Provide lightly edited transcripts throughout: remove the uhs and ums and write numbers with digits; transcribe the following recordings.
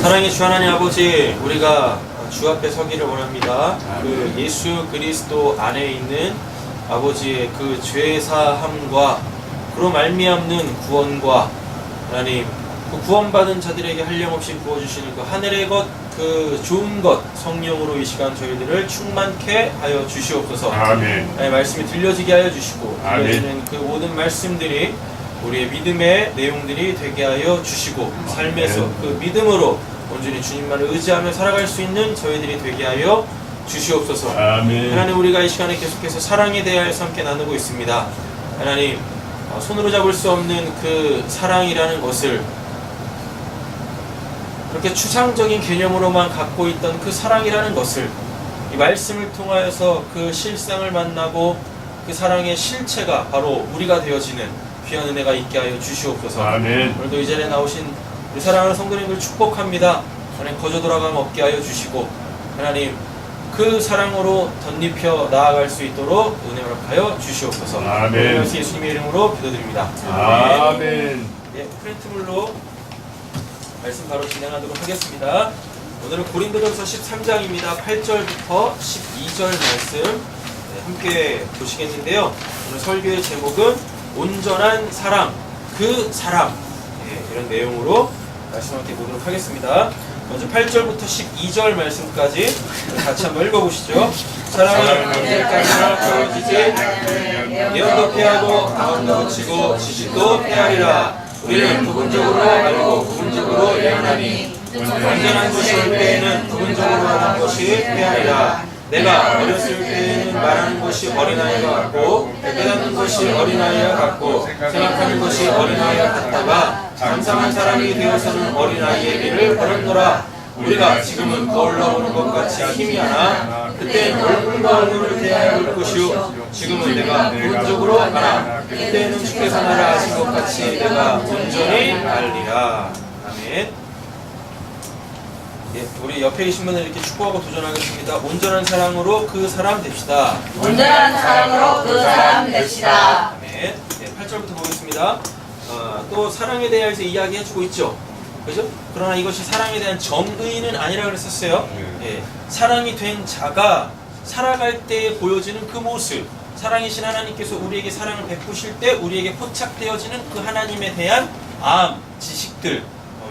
사랑의 주 하나님 아버지, 우리가 주 앞에 서기를 원합니다. 그 예수 그리스도 안에 있는 아버지의 그 죄사함과 그로 말미암는 구원과 하나님 그 구원받은 자들에게 한량없이 부어주시는 그 하늘의 것, 그 좋은 것 성령으로 이 시간 저희들을 충만케 하여 주시옵소서. 아멘. 말씀이 들려지게 하여 주시고 아멘. 들려지는 그 모든 말씀들이 우리의 믿음의 내용들이 되게 하여 주시고 삶에서 그 믿음으로 온전히 주님만을 의지하며 살아갈 수 있는 저희들이 되게 하여 주시옵소서. 아멘. 하나님, 우리가 이 시간에 계속해서 사랑에 대하여서 함께 나누고 있습니다. 하나님, 손으로 잡을 수 없는 그 사랑이라는 것을 그렇게 추상적인 개념으로만 갖고 있던 그 사랑이라는 것을 이 말씀을 통하여서 그 실상을 만나고 그 사랑의 실체가 바로 우리가 되어지는 귀한 은혜가 있게 하여 주시옵소서. 아멘. 오늘도 이 자리에 나오신 우리 사랑하는 성도님들 축복합니다. 하나님, 거저 돌아감 없게 하여 주시고 하나님 그 사랑으로 덧입혀 나아갈 수 있도록 은혜 허락하여 주시옵소서. 아멘. 예수님의 이름으로 기도드립니다. 아멘. 예, 프린트물로 말씀 바로 진행하도록 하겠습니다. 오늘은 고린도전서 13장입니다. 8절부터 12절 말씀 함께 보시겠는데요. 오늘 설교의 제목은 온전한 사랑, 그 사람, 이런 내용으로 말씀 함께 보도록 하겠습니다. 먼저 8절부터 12절 말씀까지 같이 한번 읽어보시죠. 사랑은 언제까지나 떨어지지 않으며 예언도 패하고 방언도 그치고 지식도 패하리라. 우리는 부분적으로 알고 부분적으로 예언하니 완전한 것이 올 때에는 부분적으로 하는 것이 패하리라. 내가 어렸을 때에는 말하는 것이 어린아이와 같고 깨닫는 것이 어린아이와 같고 생각하는 것이 어린아이와 같다가 장성한 사람이 되어서는 어린아이의 길을 걸었노라. 우리가 지금은 거울로 보는 것 같이 힘이 하나 그때는 얼굴과 얼굴을 대하여 볼 것이요 지금은 내가 부분적으로 하나 그때는 주께서 나를 아신 것 같이 내가 온전히 알리라. 아멘. 예, 우리 옆에 계신 분을 이렇게 축복하고 도전하겠습니다. 온전한 사랑으로 그 사람 됩시다. 온전한 사랑으로 그 사람 됩시다. 아멘. 네, 8절부터 보겠습니다. 또 사랑에 대해서 이야기해주고 있죠. 그죠? 그러나 이것이 사랑에 대한 정의는 아니라 그랬었어요. 예, 사랑이 된 자가 살아갈 때 보여지는 그 모습, 사랑이신 하나님께서 우리에게 사랑을 베푸실 때 우리에게 포착되어지는 그 하나님에 대한 암, 지식들,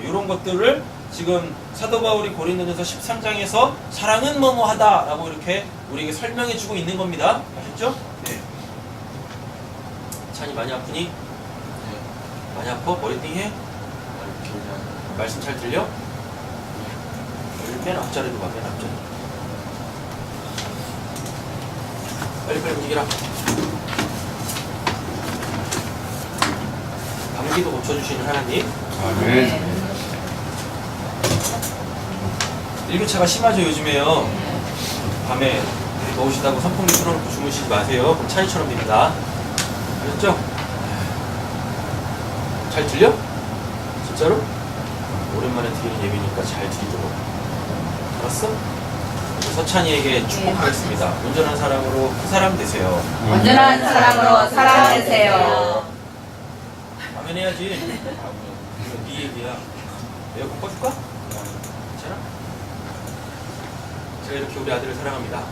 이런 것들을 지금 사도 바울이 고린도전서 13장에서 사랑은 뭐뭐하다 라고 이렇게 우리에게 설명해주고 있는 겁니다. 아셨죠? 네. 찬이 많이 아프니? 네. 많이 아파? 머리띵 해? 말씀 잘 들려? 맨 앞자리로 가, 맨 앞자리. 빨리빨리 움직이라. 감기도 고쳐주시는 하나님. 아멘. 1교차가 심하죠, 요즘에요. 밤에 더우시다고 선풍기 틀어놓고 주무시지 마세요. 그럼 찬이처럼 됩니다. 아셨죠? 잘 들려? 진짜로? 오랜만에 들리는 예비니까 잘 들리도록. 알았어? 서찬이에게 축복하겠습니다. 온전한 사랑으로 그 사람 되세요. 온전한 사랑으로 살아내세요. 아멘 해야지. 이거 네 얘기야. 에어컨 꺼줄까? 괜찮아? 제가 이렇게 우리 아들을 사랑합니다.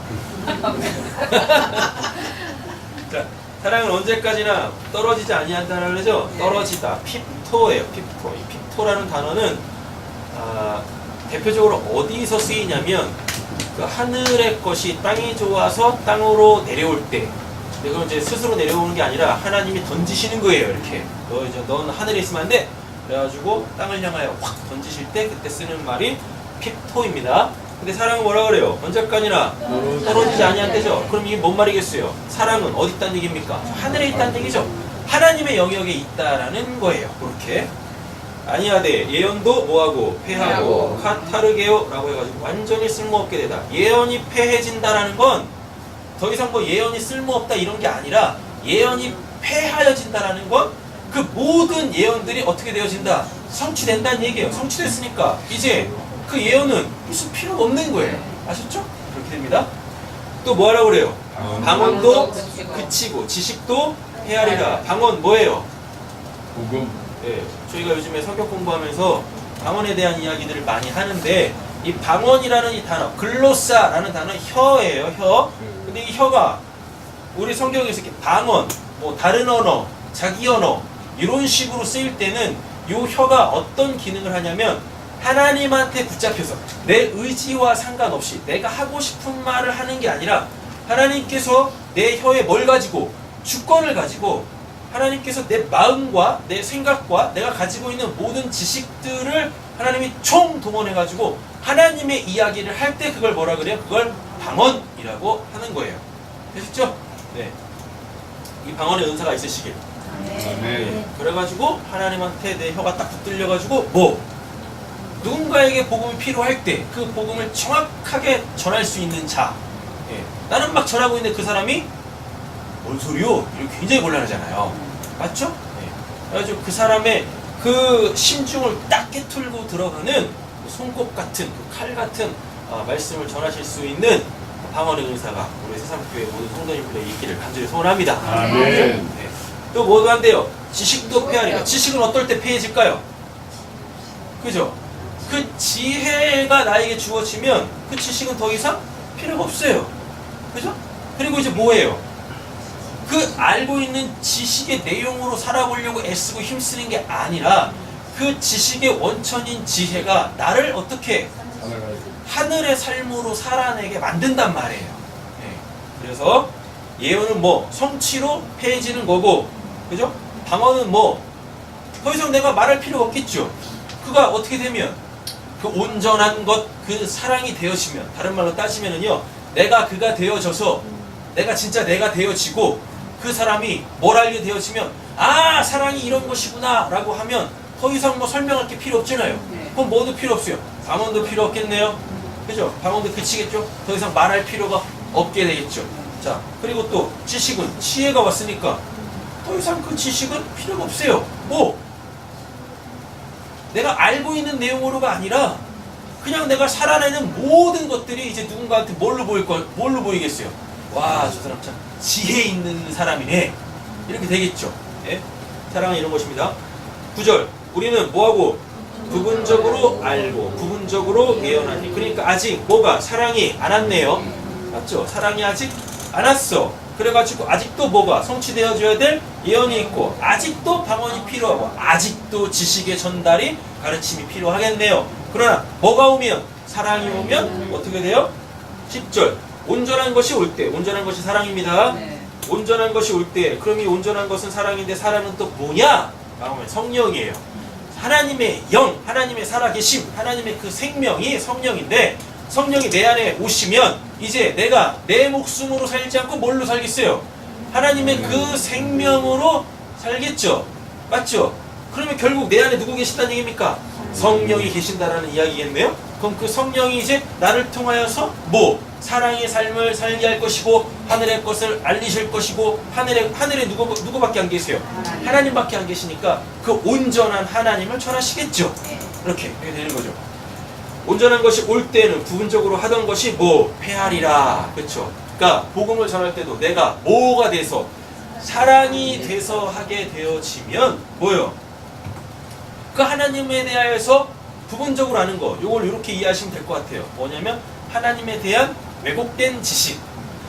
자, 사랑은 언제까지나 떨어지지 아니한다는 거죠? 떨어지다. 핍토예요. 핍토. 이 핍토라는 단어는 대표적으로 어디서 쓰이냐면 그 하늘의 것이 땅이 좋아서 땅으로 내려올 때, 근데 그건 이제 스스로 내려오는 게 아니라 하나님이 던지시는 거예요. 이렇게 넌 하늘에 있으면 안 돼. 그래가지고 땅을 향하여 확 던지실 때 그때 쓰는 말이 핍토입니다. 근데 사랑은 뭐라 그래요? 언제까지나 떨어지지 아니한대죠. 그럼 이게 뭔 말이겠어요? 사랑은 어디 있다는 얘기입니까? 하늘에 있다는 얘기죠. 하나님의 영역에 있다라는 거예요. 그렇게 아니하되 예언도 뭐하고 패하고 카타르게요 라고 해가지고 완전히 쓸모없게 되다. 예언이 패해진다라는 건 더 이상 뭐 예언이 쓸모없다 이런 게 아니라 예언이 패하여진다라는 건 그 모든 예언들이 어떻게 되어진다? 성취된다는 얘기예요. 성취됐으니까 이제 그 예언은 무슨 필요가 없는 거예요. 아셨죠? 그렇게 됩니다. 또 뭐하라고 그래요? 방언도 그치고 지식도 헤아리라. 방언 뭐예요? 복음. 예, 저희가 요즘에 성경 공부하면서 방언에 대한 이야기들을 많이 하는데 이 방언이라는 이 단어, 글로사라는 단어 혀예요, 혀. 근데 이 혀가 우리 성경에서 이렇게 방언, 뭐 다른 언어, 자기 언어 이런 식으로 쓰일 때는 이 혀가 어떤 기능을 하냐면 하나님한테 붙잡혀서 내 의지와 상관없이 내가 하고 싶은 말을 하는 게 아니라 하나님께서 내 혀에 뭘 가지고 주권을 가지고 하나님께서 내 마음과 내 생각과 내가 가지고 있는 모든 지식들을 하나님이 총동원해가지고 하나님의 이야기를 할 때 그걸 뭐라 그래요? 그걸 방언이라고 하는 거예요. 되셨죠? 네. 이 방언의 은사가 있으시길. 네. 그래가지고 하나님한테 내 혀가 딱 붙들려가지고 누군가에게 복음이 필요할 때 그 복음을 정확하게 전할 수 있는 자. 예. 나는 막 전하고 있는데 그 사람이 뭔 소리요? 이렇게 굉장히 곤란하잖아요. 맞죠? 예. 그래가지고 그 사람의 그 심중을 딱 깨뚫고 들어가는 그 손꼽 같은 그 칼 같은 말씀을 전하실 수 있는 방언의 은사가 우리 세상교회 모든 성도님들의 있기를 간절히 소원합니다. 아멘. 네. 또 뭐도 한대요. 지식도 폐하리라. 지식은 어떨 때 폐해질까요? 그죠? 그 지혜가 나에게 주어지면 그 지식은 더 이상 필요가 없어요. 그죠? 그리고 이제 뭐예요? 그 알고 있는 지식의 내용으로 살아보려고 애쓰고 힘쓰는 게 아니라 그 지식의 원천인 지혜가 나를 어떻게 하늘의 삶으로 살아내게 만든단 말이에요. 네. 그래서 예언은 뭐 성취로 폐해지는 거고, 그죠? 방언은 뭐 더 이상 내가 말할 필요가 없겠죠. 그가 어떻게 되면 그 온전한 것, 그 사랑이 되어지면, 다른 말로 따지면은요, 내가 그가 되어져서 내가 진짜 내가 되어지고 그 사람이 뭘 알게 되어지면 아 사랑이 이런 것이구나 라고 하면 더 이상 뭐 설명할 게 필요 없잖아요. 그럼 뭐도 필요 없어요. 방언도 필요 없겠네요. 그죠? 방언도 그치겠죠? 더 이상 말할 필요가 없게 되겠죠. 자, 그리고 또 지식은 지혜가 왔으니까 더 이상 그 지식은 필요가 없어요. 뭐? 내가 알고 있는 내용으로가 아니라 그냥 내가 살아내는 모든 것들이 이제 누군가한테 뭘로 보이겠어요? 와, 저 사람 참 지혜 있는 사람이네. 이렇게 되겠죠. 예? 사랑은 이런 것입니다. 9절. 우리는 뭐하고? 부분적으로 알고 부분적으로 예언하니. 그러니까 아직 뭐가? 사랑이 안 왔네요. 맞죠? 사랑이 아직 안 왔어. 그래가지고 아직도 뭐가? 성취되어줘야 될 예언이 있고 아직도 방언이 필요하고 아직도 지식의 전달이 가르침이 필요하겠네요. 그러나 뭐가 오면? 사랑이 오면 어떻게 돼요? 10절. 온전한 것이 올 때, 온전한 것이 사랑입니다. 온전한 것이 올 때, 그럼 이 온전한 것은 사랑인데 사랑은 또 뭐냐? 하면 성령이에요. 하나님의 영, 하나님의 살아계심, 하나님의 그 생명이 성령인데 성령이 내 안에 오시면 이제 내가 내 목숨으로 살지 않고 뭘로 살겠어요? 하나님의 그 생명으로 살겠죠. 맞죠? 그러면 결국 내 안에 누구 계신다는 얘기입니까? 성령이 계신다라는 이야기겠네요. 그럼 그 성령이 이제 나를 통하여서 뭐? 사랑의 삶을 살게 할 것이고 하늘의 것을 알리실 것이고 하늘에 누구밖에 안 계세요? 하나님밖에 안 계시니까 그 온전한 하나님을 전하시겠죠. 이렇게 되는 거죠. 온전한 것이 올 때는 부분적으로 하던 것이 뭐? 폐하리라. 그렇죠? 그러니까 복음을 전할 때도 내가 뭐가 돼서 사랑이 돼서 하게 되어지면 뭐예요? 그 하나님에 대하여서 부분적으로 아는 거, 요걸 이렇게 이해하시면 될 것 같아요. 뭐냐면 하나님에 대한 왜곡된 지식,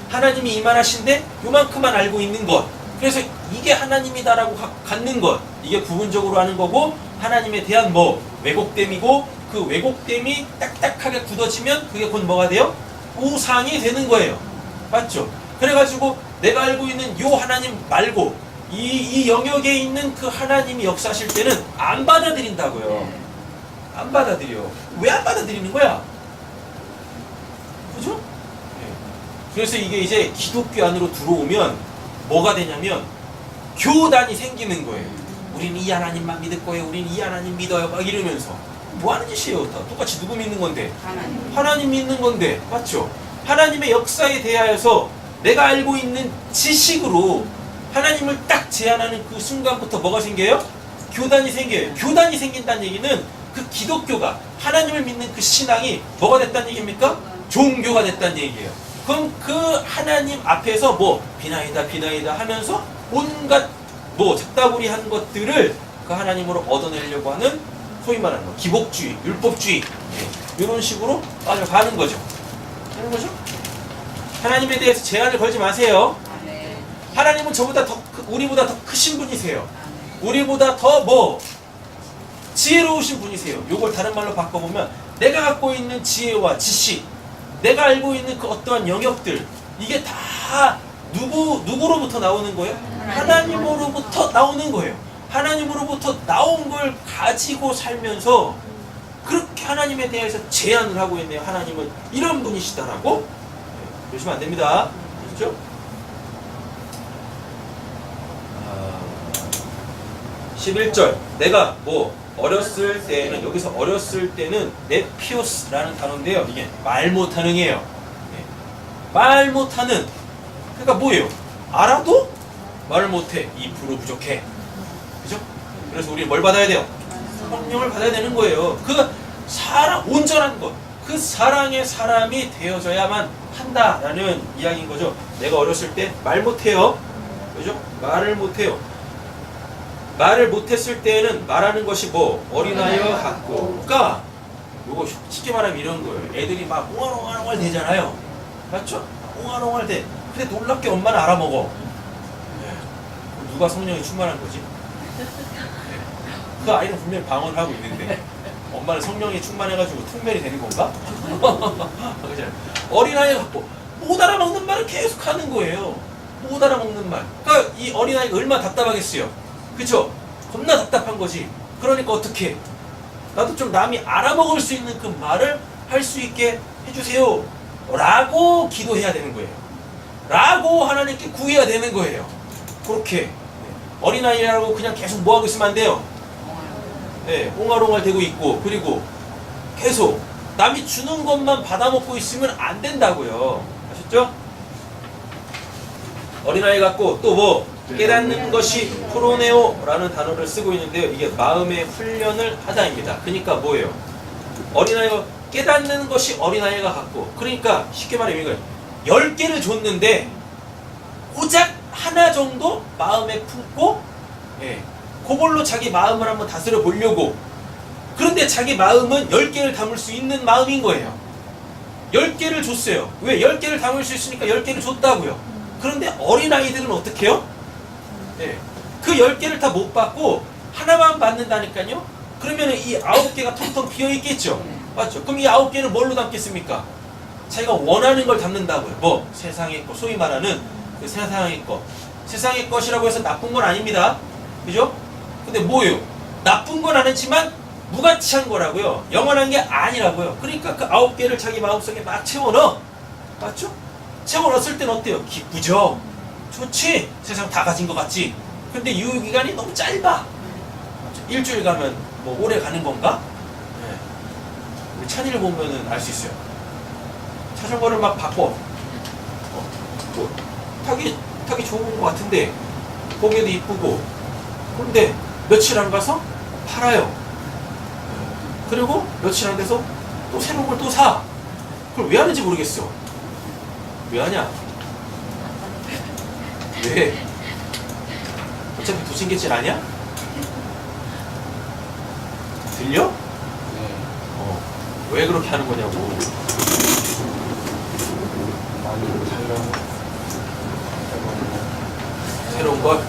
하나님이 이만하신데 요만큼만 알고 있는 것, 그래서 이게 하나님이다라고 갖는 것, 이게 부분적으로 하는 거고 하나님에 대한 뭐? 왜곡됨이고 그 왜곡됨이 딱딱하게 굳어지면 그게 곧 뭐가 돼요? 우상이 되는 거예요. 맞죠? 그래가지고 내가 알고 있는 요 하나님 말고 이 영역에 있는 그 하나님이 역사하실 때는 안 받아들인다고요. 안 받아들여. 왜 안 받아들이는 거야? 그죠? 그래서 이게 이제 기독교 안으로 들어오면 뭐가 되냐면 교단이 생기는 거예요. 우리는 이 하나님만 믿을 거예요. 우리는 이 하나님 믿어요. 막 이러면서 뭐 하는 짓이에요? 다 똑같이 누구 믿는 건데? 하나님 믿는 건데. 맞죠? 하나님의 역사에 대하여서 내가 알고 있는 지식으로 하나님을 딱 제안하는 그 순간부터 뭐가 생겨요? 교단이 생겨요. 교단이 생긴다는 얘기는 그 기독교가 하나님을 믿는 그 신앙이 뭐가 됐다는 얘기입니까? 종교가 됐다는 얘기예요. 그럼 그 하나님 앞에서 뭐 비나이다 하면서 온갖 뭐 작다구리한 것들을 그 하나님으로 얻어내려고 하는 소위 말하는 거 기복주의, 율법주의 이런 식으로 빠져가는 거죠. 되는 거죠? 하나님에 대해서 제한을 걸지 마세요. 하나님은 저보다 우리보다 더 크신 분이세요. 우리보다 더 지혜로우신 분이세요. 요걸 다른 말로 바꿔보면 내가 갖고 있는 지혜와 지식, 내가 알고 있는 그 어떠한 영역들, 이게 다 누구로부터 나오는 거예요? 하나님으로부터 나오는 거예요. 하나님으로부터 나온 걸 가지고 살면서 그렇게 하나님에 대해서 제안을 하고 있네요. 하나님은 이런 분이시다라고. 그러시면 안 됩니다. 그렇죠? 11절 내가 어렸을 때는, 여기서 어렸을 때는 네피오스라는 단어인데요. 이게 말 못하는이에요. 말 못하는, 그러니까 뭐예요? 알아도 말을 못해. 2% 부족해. 그죠? 그래서 우리 뭘 받아야 돼요? 성령을 받아야 되는 거예요. 그 사랑, 온전한 것, 그 사랑의 사람이 되어져야만 한다라는 이야기인 거죠. 내가 어렸을 때 말 못해요. 그죠? 말을 못해요. 말을 못했을 때에는 말하는 것이 어린아이와 같고, 그러니까 요거 쉽게 말하면 이런 거예요. 애들이 막 옹알옹알 대잖아요. 맞죠? 옹알옹알 대. 근데 놀랍게 엄마는 알아먹어. 누가 성령이 충만한 거지? 그 아이는 분명히 방언을 하고 있는데 엄마는 성령이 충만해가지고 특별히 되는 건가? 어린아이 같고 못 알아먹는 말을 계속 하는 거예요. 못 알아먹는 말. 그러니까 이 어린아이가 얼마나 답답하겠어요. 그쵸? 겁나 답답한 거지. 그러니까 어떻게? 나도 좀 남이 알아먹을 수 있는 그 말을 할 수 있게 해주세요. 라고 기도해야 되는 거예요. 라고 하나님께 구해야 되는 거예요. 그렇게. 어린아이라고 그냥 계속 뭐하고 있으면 안 돼요. 옹알옹알 대고 있고, 그리고 계속 남이 주는 것만 받아먹고 있으면 안 된다고요. 아셨죠? 어린아이 같고 또 깨닫는 것이 프로네오라는 단어를 쓰고 있는데요. 이게 마음의 훈련을 하다입니다. 그러니까 뭐예요? 어린아이가 깨닫는 것이 어린아이가 같고, 그러니까 쉽게 말하면 이거예요. 10개를 줬는데 고작 하나 정도 마음에 품고 그걸로 자기 마음을 한번 다스려 보려고. 그런데 자기 마음은 10개를 담을 수 있는 마음인 거예요. 10개를 줬어요. 왜? 10개를 담을 수 있으니까 10개를 줬다고요. 그런데 어린아이들은 어떻게 해요? 그 10개를 다 못 받고 하나만 받는다니까요. 그러면 이 9개가 텅텅 비어있겠죠. 맞죠? 그럼 이 9개는 뭘로 담겠습니까? 자기가 원하는 걸 담는다고요. 세상의 것, 소위 말하는 그 세상의 것. 세상의 것이라고 해서 나쁜 건 아닙니다. 그죠? 근데 뭐예요? 나쁜 건 아니지만 무가치한 거라고요. 영원한 게 아니라고요. 그러니까 그 9개를 자기 마음속에 막 채워넣어. 맞죠? 채워넣었을 땐 어때요? 기쁘죠? 좋지? 세상 다 가진 것 같지? 근데 유효기간이 너무 짧아. 일주일 가면 오래 가는 건가? 우리 찬이를 보면은 알 수 있어요. 자전거를 막 바꿔. 타기 좋은 것 같은데 보기에도 이쁘고, 그런데 며칠 안 가서 팔아요. 그리고 며칠 안 돼서 또 새로운 걸 또 사. 그걸 왜 하는지 모르겠어. 왜 하냐? 왜? 어차피 부침개질 아니야? 들려? 왜 그렇게 하는 거냐고. 많이 살려고. 새로운 걸?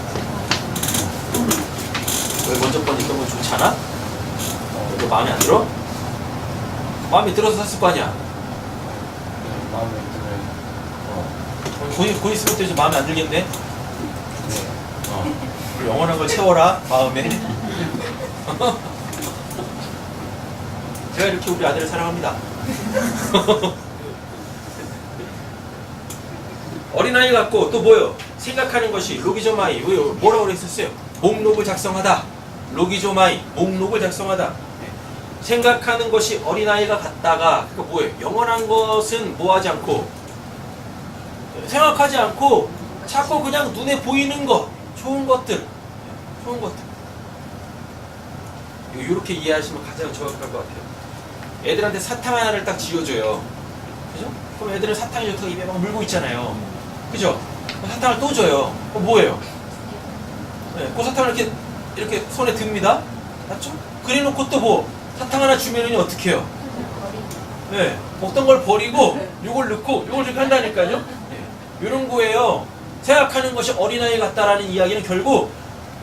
왜 먼저 건 있던 건 좋지 않아? 너 마음에 안 들어? 마음에 들어서 샀을 거 아니야? 마음에 들어요. 곧 있으면 또 이제 마음에 안 들겠네? 영원한 걸 채워라, 마음에. 제가 이렇게 우리 아들을 사랑합니다. 어린아이 같고 또 뭐요? 생각하는 것이 로기조마이. 뭐라고 그랬었어요? 목록을 작성하다. 로기조마이, 목록을 작성하다. 생각하는 것이 어린아이가 같다가, 그러니까 뭐예요? 영원한 것은 뭐하지 않고, 생각하지 않고 자꾸 그냥 눈에 보이는 것, 좋은 것들. 이렇게 이해하시면 가장 정확할 것 같아요. 애들한테 사탕 하나를 딱 쥐어줘요. 그죠? 그럼 애들은 사탕이 좋다고 입에 막 물고 있잖아요. 그죠? 사탕을 또 줘요. 그럼 뭐예요? 그 사탕을 이렇게 손에 듭니다. 맞죠? 그래놓고 또 뭐 사탕 하나 주면은 어떻게 해요? 네, 먹던 걸 버리고 요걸 넣고 요걸 이렇게 한다니까요. 네, 이런 거예요. 생각하는 것이 어린아이 같다라는 이야기는 결국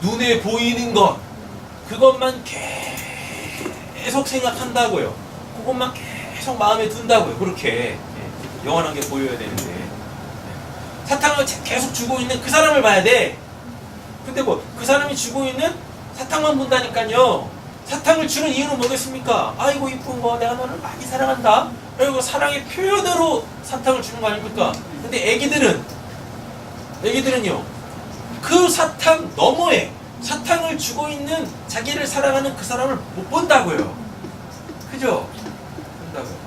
눈에 보이는 것 그것만 계속 생각한다고요. 그것만 계속 마음에 든다고요. 그렇게 영원한 게 보여야 되는데 사탕을 계속 주고 있는 그 사람을 봐야 돼. 근데 뭐 그 사람이 주고 있는 사탕만 본다니까요. 사탕을 주는 이유는 뭐겠습니까? 아이고 이쁜 거 내가 너를 많이 사랑한다. 그리고 사랑의 표현으로 사탕을 주는 거 아닙니까? 근데 애기들은요 그 사탕 너머에 사탕을 주고 있는 자기를 사랑하는 그 사람을 못 본다고요. 그죠? 본다고요.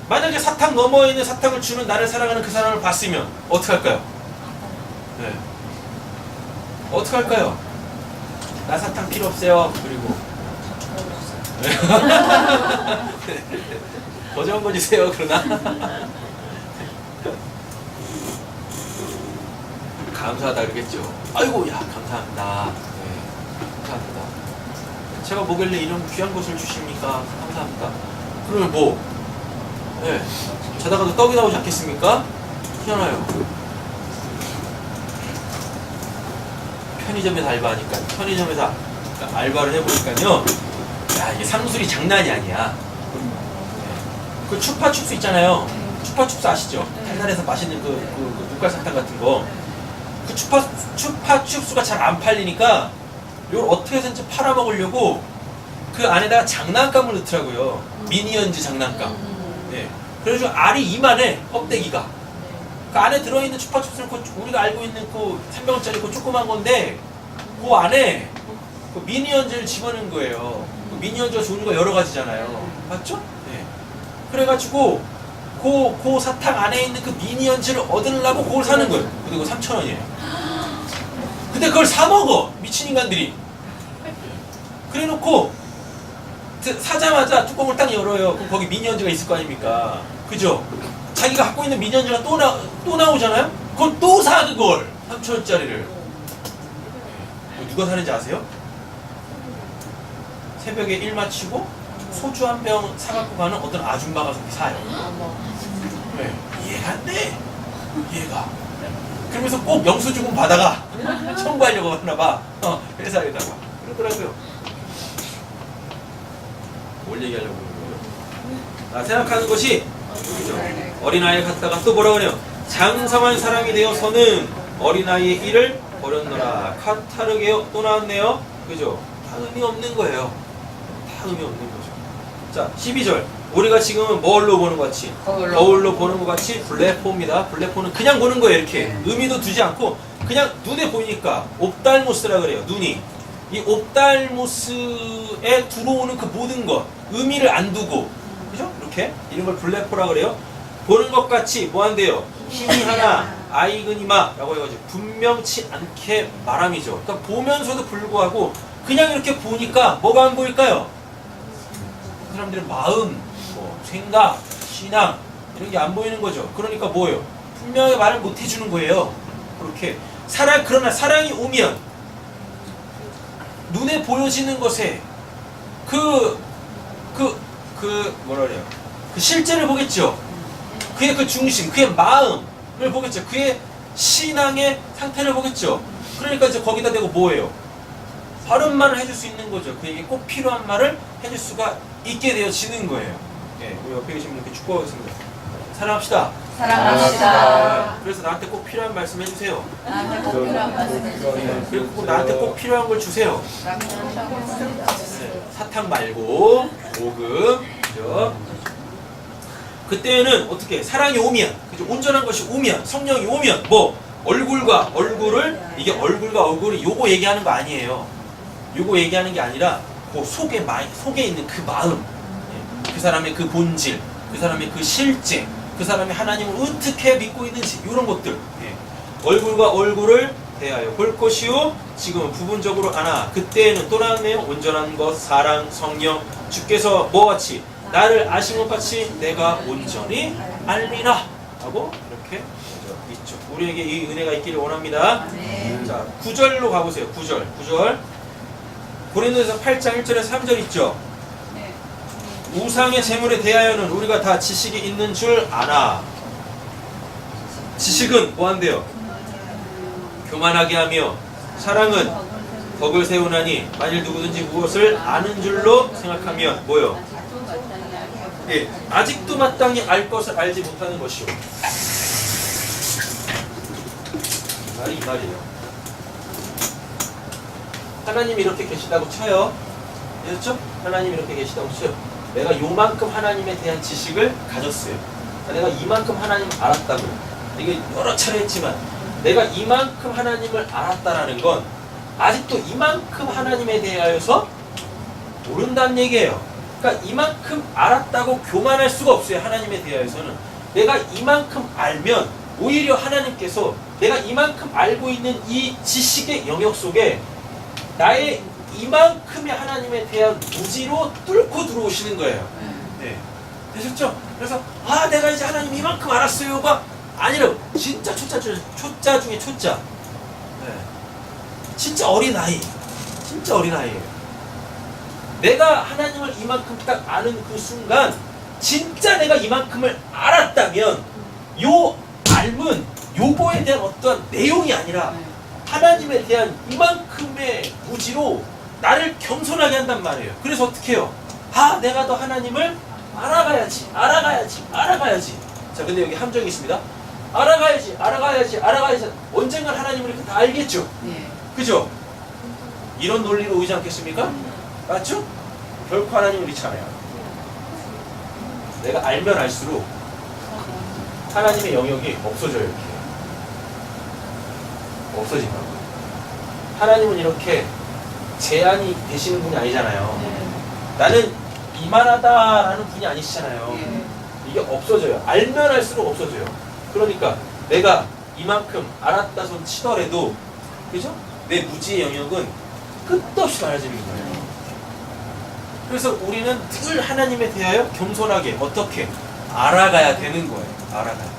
만약에 사탕 너머에 있는 사탕을 주는 나를 사랑하는 그 사람을 봤으면 어떻게 할까요? 네. 어떻게 할까요? 나 사탕 필요 없어요. 그리고 더 좋은 거 주세요. 그러나 감사하다 그러겠죠. 아이고 야 감사합니다. 네, 감사합니다. 제가 뭐길래 이런 귀한 것을 주십니까? 감사합니다. 그러면 뭐 네, 자다가도 떡이 나오지 않겠습니까? 희한해요. 편의점에서 알바하니까 편의점에서 알바를 해보니까요 야 이게 상술이 장난이 아니야. 그 추파춥스 있잖아요. 추파춥스 아시죠? 달달해서 맛있는 그 눈깔사탕 같은 거. 그 추파춥스가 잘 안 팔리니까 이걸 어떻게 해서든지 팔아먹으려고 그 안에다가 장난감을 넣더라고요. 미니언즈 장난감. 네. 그래가지고 알이 이만해 껍데기가. 그 안에 들어있는 추파춥스는 우리가 알고 있는 그 300원짜리 그 조그만 건데 그 안에 그 미니언즈를 집어넣은 거예요. 그 미니언즈가 종류가 여러 가지잖아요. 맞죠? 네. 그래가지고 그 사탕 안에 있는 그 미니언즈를 얻으려고 그걸 사는 거예요. 근데 그거 3,000원이에요. 근데 그걸 사 먹어 미친 인간들이. 그래놓고 사자마자 뚜껑을 딱 열어요. 그럼 거기 미니언즈가 있을 거 아닙니까? 그죠? 자기가 갖고 있는 미니언즈가 또 나오잖아요? 그럼 또 사 그걸 3,000원짜리를. 누가 사는지 아세요? 새벽에 일 마치고 소주 한 병 사갖고 가는 어떤 아줌마가 저기 사요. 네. 이해가 안 돼. 얘가. 그러면서 꼭 영수증은 받아가. 청구하려고 하나봐. 회사에다가. 그러더라고요. 뭘 얘기하려고 그러는 거예요? 생각하는 것이 그죠? 어린아이를 갖다가 또 뭐라 그래요? 장성한 사람이 되어서는 어린아이의 일을 버렸노라. 카타르게요. 또 나왔네요. 그죠? 다 의미 없는 거예요. 다 의미 없는 거죠. 자, 12절. 우리가 지금은 뭘로 보는 것 같이? 거울로 보는 것 같이 블레포입니다. 블레포는 그냥 보는 거예요. 이렇게. 의미도 두지 않고 그냥 눈에 보이니까 옵달모스라 그래요. 눈이. 이 옵달모스에 들어오는 그 모든 것. 의미를 안 두고. 그죠? 이렇게. 이런 걸 블레포라 그래요. 보는 것 같이 뭐 한대요? 힘이 하나 아이그니마라고 해가지고 분명치 않게 말함이죠. 그러니까 보면서도 불구하고 그냥 이렇게 보니까 뭐가 안 보일까요? 그 사람들의 마음, 뭐 생각, 신앙 이런 게 안 보이는 거죠. 그러니까 뭐예요? 분명하게 말을 못 해주는 거예요. 그렇게 그러나 사랑이 오면 눈에 보여지는 것에 뭐라 그래요? 그 실제를 보겠죠. 그의 그 중심, 그의 마음을 보겠죠. 그의 신앙의 상태를 보겠죠. 그러니까 이제 거기다 대고 뭐예요? 바른 말을 해줄 수 있는 거죠. 그에게 꼭 필요한 말을 해줄 수가 있게 되어지는 거예요. 예, 우리 옆에 계신 분께 축복하겠습니다. 사랑합시다. 사랑합시다. 그래서 나한테 꼭 필요한 말씀 해주세요. 나한테 꼭 필요한 말씀 해주세요. 그리고 꼭 나한테 꼭 필요한 걸 주세요. 네, 사탕 말고 복음, 그죠? 그때는 어떻게 사랑이 오면, 그죠? 온전한 것이 오면, 성령이 오면 뭐 얼굴과 얼굴을 이게 얼굴과 얼굴이 요거 얘기하는 거 아니에요. 요거 얘기하는 게 아니라 그 속에 있는 그 마음, 그 사람의 그 본질, 그 사람의 그 실제, 그 사람이 하나님을 어떻게 믿고 있는지 이런 것들. 얼굴과 얼굴을 대하여 볼 것이요 지금은 부분적으로 하나 그때에는 또 나왔네요. 온전한 것, 사랑, 성령 주께서 뭐와 같이 나를 아신 것 같이 내가 온전히 알미라 하고 이렇게 있죠. 우리에게 이 은혜가 있기를 원합니다. 네. 자, 9절로 가보세요. 9절 고린도전서 8장 1절에서 3절 있죠. 네. 우상의 재물에 대하여는 우리가 다 지식이 있는 줄 아나. 지식은 뭐한대요? 교만하게 하며 사랑은 덕을 세우나니 만일 누구든지 무엇을 아는 줄로 생각하면 뭐요? 예, 아직도 마땅히 알 것을 알지 못하는 것이요. 말이 이 말이에요. 하나님이 이렇게 계시다고 쳐요. 그렇죠? 하나님이 이렇게 계시다고 쳐요. 내가 요만큼 하나님에 대한 지식을 가졌어요. 내가 이만큼 하나님을 알았다고요. 이게 여러 차례 했지만 내가 이만큼 하나님을 알았다라는 건 아직도 이만큼 하나님에 대하여서 모른다는 얘기예요. 그러니까 이만큼 알았다고 교만할 수가 없어요. 하나님에 대하여서는. 내가 이만큼 알면 오히려 하나님께서 내가 이만큼 알고 있는 이 지식의 영역 속에 나의 이만큼의 하나님에 대한 무지로 뚫고 들어오시는 거예요. 네. 되셨죠? 그래서 내가 이제 하나님 이만큼 알았어요가 아니라 진짜 초짜 중에 초짜. 네. 진짜 어린아이. 진짜 어린아이예요. 내가 하나님을 이만큼 딱 아는 그 순간 진짜 내가 이만큼을 알았다면 요 알문 요거에 대한 어떠한 내용이 아니라 하나님에 대한 이만큼의 무지로 나를 겸손하게 한단 말이에요. 그래서 어떻게 해요? 내가 더 하나님을 알아가야지. 자, 근데 여기 함정이 있습니다. 알아가야지. 언젠간 하나님을 이렇게 다 알겠죠? 네. 그죠? 이런 논리로 오지 않겠습니까? 맞죠? 결코 하나님은 그렇지 않아요. 내가 알면 알수록 하나님의 영역이 없어져요. 이렇게. 없어진다고. 하나님은 이렇게 제한이 되시는 분이 아니잖아요. 나는 이만하다라는 분이 아니시잖아요. 이게 없어져요. 알면 알수록 없어져요. 그러니까 내가 이만큼 알았다 손 치더라도, 그죠? 내 무지의 영역은 끝도 없이 많아지는 거예요. 그래서 우리는 늘 하나님에 대하여 겸손하게 어떻게 알아가야 되는 거예요. 알아가야.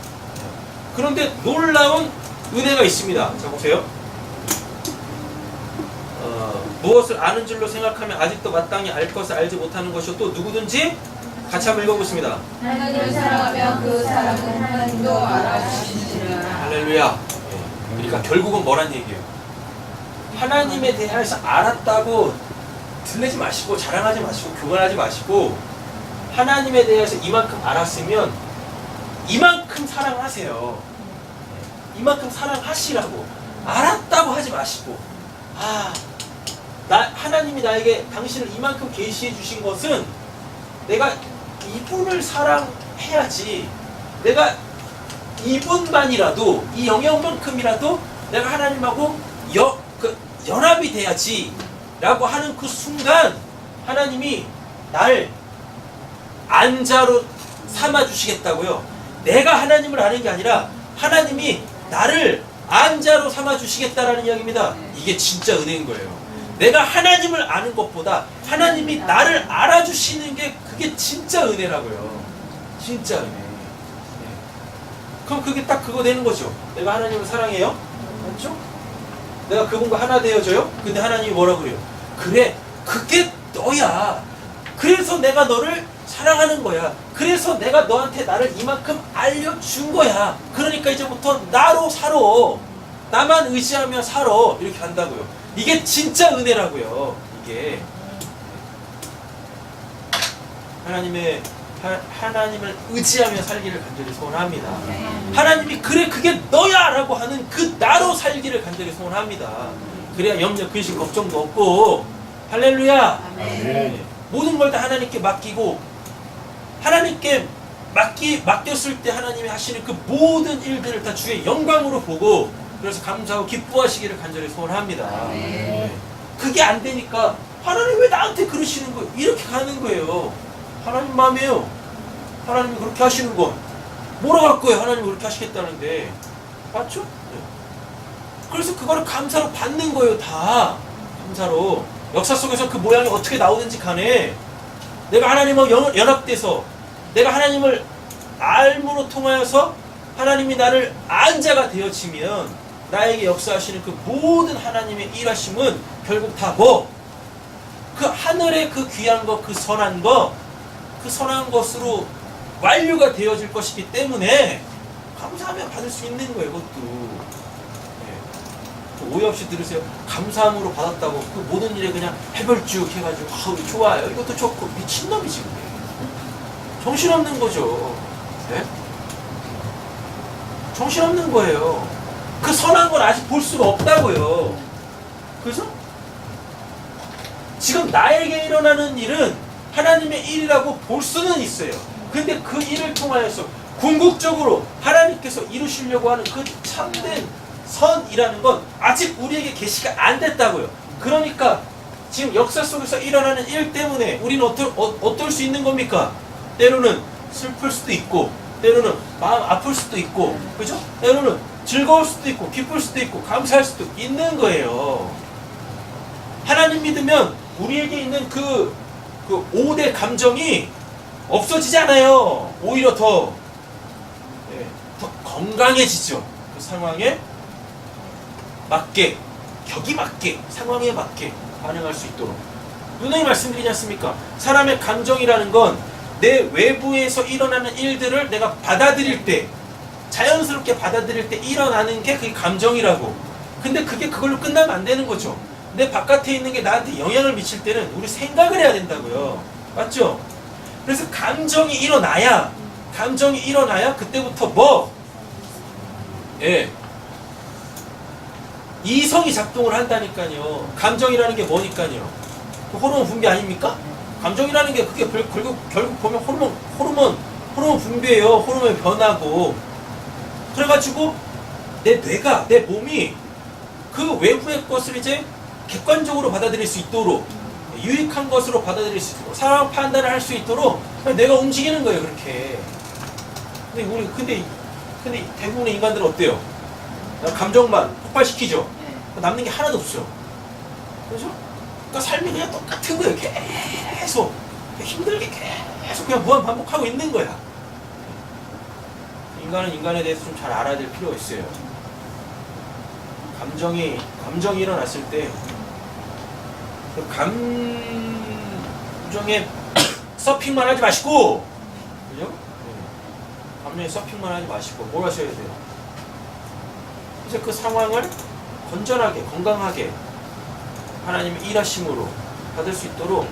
그런데 놀라운 은혜가 있습니다. 자, 보세요. 무엇을 아는 줄로 생각하면 아직도 마땅히 알 것을 알지 못하는 것이요. 또 누구든지 같이 한번 읽어보겠습니다. 하나님을 사랑하면 그 사람은 하나님도 알아주시리라. 할렐루야. 그러니까 결국은 뭐란 얘기예요? 하나님에 대해서 알았다고 들리지 마시고 자랑하지 마시고 교만하지 마시고 하나님에 대해서 이만큼 알았으면 이만큼 사랑하세요. 이만큼 사랑하시라고. 알았다고 하지 마시고 하나님이 나에게 당신을 이만큼 계시해 주신 것은 내가 이분을 사랑해야지. 내가 이분만이라도 이 영역만큼이라도 내가 하나님하고 연합이 돼야지 라고 하는 그 순간 하나님이 날 안자로 삼아주시겠다고요. 내가 하나님을 아는 게 아니라 하나님이 나를 안자로 삼아주시겠다라는 이야기입니다. 이게 진짜 은혜인 거예요. 내가 하나님을 아는 것보다 하나님이 나를 알아주시는 게 그게 진짜 은혜라고요. 진짜 은혜. 그럼 그게 딱 그거 되는 거죠. 내가 하나님을 사랑해요? 맞죠? 내가 그분과 하나 되어져요? 근데 하나님이 뭐라 그래요? 그래, 그게 너야. 그래서 내가 너를 사랑하는 거야. 그래서 내가 너한테 나를 이만큼 알려준 거야. 그러니까 이제부터 나로 살아. 나만 의지하며 살아. 이렇게 한다고요. 이게 진짜 은혜라고요. 이게 하나님을 의지하며 살기를 간절히 소원합니다. 하나님이 그래 그게 너야 라고 하는 그 나로 살기를 간절히 소원합니다. 그래야 염려 근심 걱정도 없고 할렐루야. 아멘. 모든 걸 다 하나님께 맡기고 하나님께 맡겼을 때 하나님이 하시는 그 모든 일들을 다 주의 영광으로 보고 그래서 감사하고 기뻐하시기를 간절히 소원합니다. 그게 안 되니까 하나님 왜 나한테 그러시는 거예요? 이렇게 가는 거예요. 하나님 마음이에요. 하나님이 그렇게 하시는 건 뭐라고 할 거예요? 하나님이 그렇게 하시겠다는데. 맞죠? 그래서 그거를 감사로 받는 거예요. 다 감사로. 역사 속에서 그 모양이 어떻게 나오든지 간에 내가 하나님하고 연합돼서 내가 하나님을 알므로 통하여서 하나님이 나를 안 자가 되어지면 나에게 역사하시는 그 모든 하나님의 일하심은 결국 다 뭐? 그 하늘의 그 귀한 것, 그 선한 것, 그 선한 것으로 완료가 되어질 것이기 때문에 감사하면 받을 수 있는 거예요. 그것도. 네. 오해 없이 들으세요. 감사함으로 받았다고 그 모든 일에 그냥 해벌쭉 해가지고 좋아요. 이것도 좋고 미친놈이지 그게. 정신없는 거죠. 네? 정신없는 거예요. 그 선한 걸 아직 볼 수가 없다고요. 그죠? 지금 나에게 일어나는 일은 하나님의 일이라고 볼 수는 있어요. 근데 그 일을 통하여서 궁극적으로 하나님께서 이루시려고 하는 그 참된 선이라는 건 아직 우리에게 계시가 안 됐다고요. 그러니까 지금 역사 속에서 일어나는 일 때문에 우리는 어떨 수 있는 겁니까? 때로는 슬플 수도 있고, 때로는 마음 아플 수도 있고, 그죠? 때로는 즐거울 수도 있고, 기쁠 수도 있고, 감사할 수도 있는 거예요. 하나님 믿으면 우리에게 있는 그 5대 감정이 없어지잖아요. 오히려 더 건강해지죠. 그 상황에 맞게, 격이 맞게, 상황에 맞게 반응할 수 있도록. 분명히 말씀드리지 않습니까? 사람의 감정이라는 건 내 외부에서 일어나는 일들을 내가 받아들일 때, 자연스럽게 받아들일 때 일어나는 게 그게 감정이라고. 근데 그게 그걸로 끝나면 안 되는 거죠. 내 바깥에 있는 게 나한테 영향을 미칠 때는 우리 생각을 해야 된다고요. 맞죠? 그래서 감정이 일어나야 그때부터 뭐? 예. 이성이 작동을 한다니까요. 감정이라는 게 뭐니까요. 그 호르몬 분비 아닙니까? 감정이라는 게 그게 결국 보면 호르몬 분비예요. 호르몬이 변하고. 그래가지고 내 뇌가, 내 몸이 그 외부의 것을 이제 객관적으로 받아들일 수 있도록, 유익한 것으로 받아들일 수 있도록, 상황 판단을 할 수 있도록 내가 움직이는 거예요. 그렇게. 근데 대부분의 인간들은 어때요? 감정만 폭발시키죠. 남는 게 하나도 없어요. 그렇죠? 그러니까 삶이 그냥 똑같은 거예요. 계속 힘들게 계속 그냥 무한 반복하고 있는 거야. 인간은 인간에 대해서 좀 잘 알아야 될 필요가 있어요. 감정이 일어났을 때 그 감정에 서핑만 하지 마시고, 그죠? 감정에 서핑만 하지 마시고 뭘 하셔야 돼요? 이제 그 상황을 건전하게, 건강하게 하나님의 일하심으로 받을 수 있도록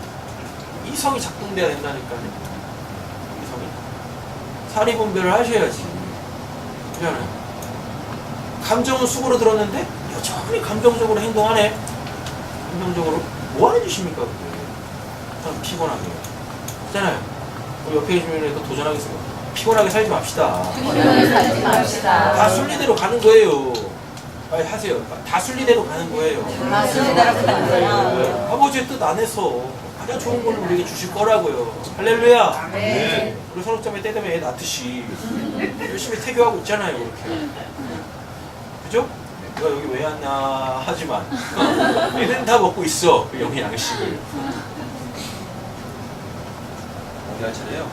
이성이 작동돼야 된다니까요. 이성이 사리분별을 하셔야지. 그러잖아요. 감정은 수고로 들었는데 여전히 감정적으로 행동하네. 감정적으로 뭐 하는 짓입니까? 그게 참 피곤하게. 있잖아요. 우리 옆에 계신 분에도 도전하겠습니다. 피곤하게 살지 맙시다. 피곤하게 살지 맙시다. 다 순리대로 가는 거예요. 빨리 하세요. 다 순리대로 가는 거예요. 다 순리대로 가는 거예요. 아버지의 뜻 안에서 가장 좋은 걸 우리에게 주실 거라고요. 할렐루야. 네. 우리 선업자매 때 되면 애 낳듯이 열심히 태교하고 있잖아요. 그렇게. 그죠? 내가 여기 왜 왔나 하지만 애는 다 먹고 있어. 그 영의 양식을. 어디 할 차례요?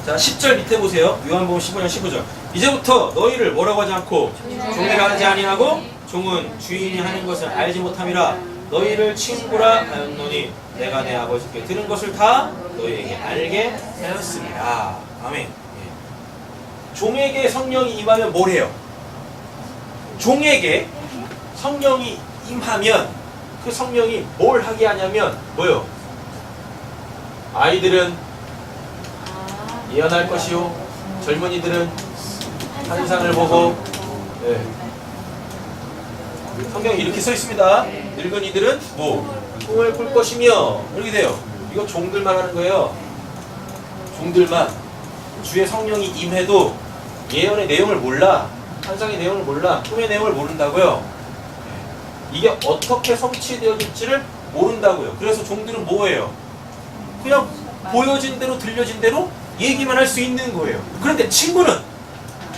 자, 10절 밑에 보세요. 요한복음 15장 15절. 이제부터 너희를 뭐라고 하지 않고 종이라 하지 아니하고 종은 주인이 하는 것을 알지 못함이라. 너희를 친구라 하였노니 내가 내 아버지께 들은 것을 다 너희에게 알게 하였습니다. 아멘. 종에게 성령이 임하면 뭘 해요? 종에게 성령이 임하면 그 성령이 뭘 하게 하냐면 뭐요? 아이들은 예언할 것이요, 젊은이들은 환상을 보고, 성경에 이렇게 써 있습니다. 늙은이들은 뭐? 꿈을 꿀 것이며. 이렇게 돼요. 이거 종들만 하는 거예요. 종들만. 주의 성령이 임해도 예언의 내용을 몰라. 환상의 내용을 몰라. 꿈의 내용을 모른다고요. 이게 어떻게 성취되어질지를 모른다고요. 그래서 종들은 뭐예요? 그냥 보여진 대로 들려진 대로 얘기만 할 수 있는 거예요. 그런데 친구는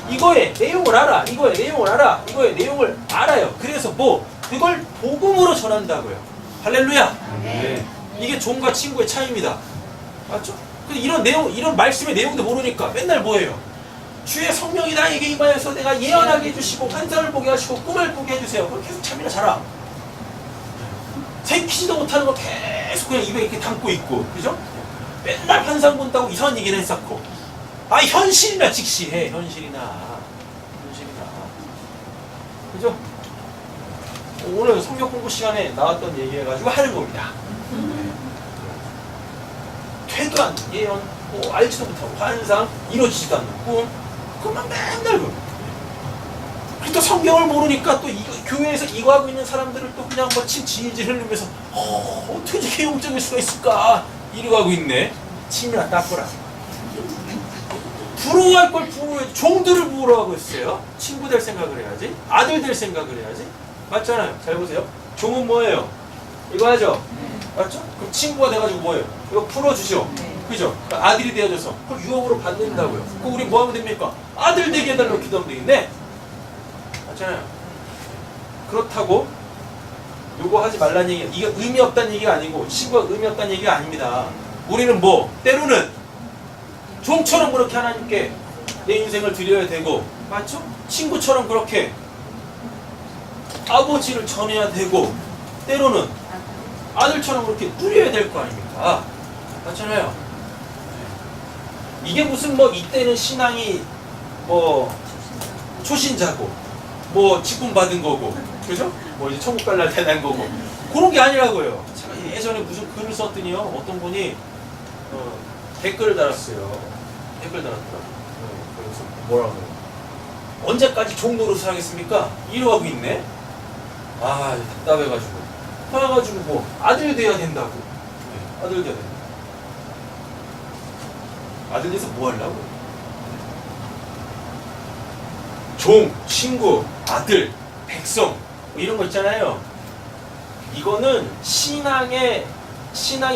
이거의 내용을 알아. 이거의 내용을 알아. 이거의 내용을 알아요. 그래서 뭐 그걸 복음으로 전한다고요. 할렐루야. 네. 이게 종과 친구의 차이입니다. 맞죠? 이런 내용, 이런 말씀의 내용도 모르니까 맨날 뭐예요? 주의 성령이 나에게 임하여서 내가 예언하게 해주시고 환상을 보게 하시고 꿈을 꾸게 해주세요. 그럼 계속 참이나 자라. 들키지도 못하는 거 계속 그냥 입에 이렇게 담고 있고, 그죠? 맨날 환상 본다고 이상한 얘기는 했었고, 아 현실이나 직시해. 현실이나 그죠? 오늘 성경 공부 시간에 나왔던 얘기 해가지고 하는 겁니다. 되도 않는 예언, 뭐 알지도 못하고 환상, 이루어지지도 않는 꿈, 그것만 맨날 그. 그리고 또 성경을 모르니까 또 교회에서 이거 하고 있는 사람들을 또 그냥 뭐 질질 흘리면서 어떻게 이렇게 영적일 수가 있을까 이러고 하고 있네. 침이나 닦으라. 부러워할 걸 부러워해. 종들을 부러워하고 있어요. 친구 될 생각을 해야지. 아들 될 생각을 해야지. 맞잖아요. 잘 보세요. 종은 뭐예요? 이거 하죠? 맞죠? 그럼 친구가 돼가지고 뭐예요? 이거 풀어주죠? 그죠? 그러니까 아들이 되어줘서 그걸 유혹으로 받는다고요. 그럼 우리 뭐 하면 됩니까? 아들 되게 해달라고 기도하면 되겠네? 맞잖아요. 그렇다고 요거 하지 말라는 얘기가, 이게 의미 없다는 얘기가 아니고 친구가 의미 없다는 얘기가 아닙니다. 우리는 뭐 때로는 종처럼 그렇게 하나님께 내 인생을 드려야 되고, 맞죠? 친구처럼 그렇게 아버지를 전해야 되고, 때로는 아들처럼 그렇게 누려야 될 거 아닙니까? 맞잖아요. 이게 무슨 뭐 이때는 신앙이 뭐 초신자고 뭐 직분 받은 거고, 그죠? 뭐 이제 천국 갈 날 되는 거고, 그런 게 아니라고요. 제가 예전에 무슨 글을 썼더니요, 어떤 분이 댓글을 달았어요. 댓글 달았더라고요. 그래서 뭐라고? 언제까지 종 노릇을 하겠습니까? 이러고 있네. 아, 답답해가지고. 화가지고 뭐 아들 돼야 된다고. 네, 아들 돼야 된다. 아들 돼서 뭐 하려고? 종, 친구, 아들, 백성 뭐 이런 거 있잖아요. 이거는 신앙의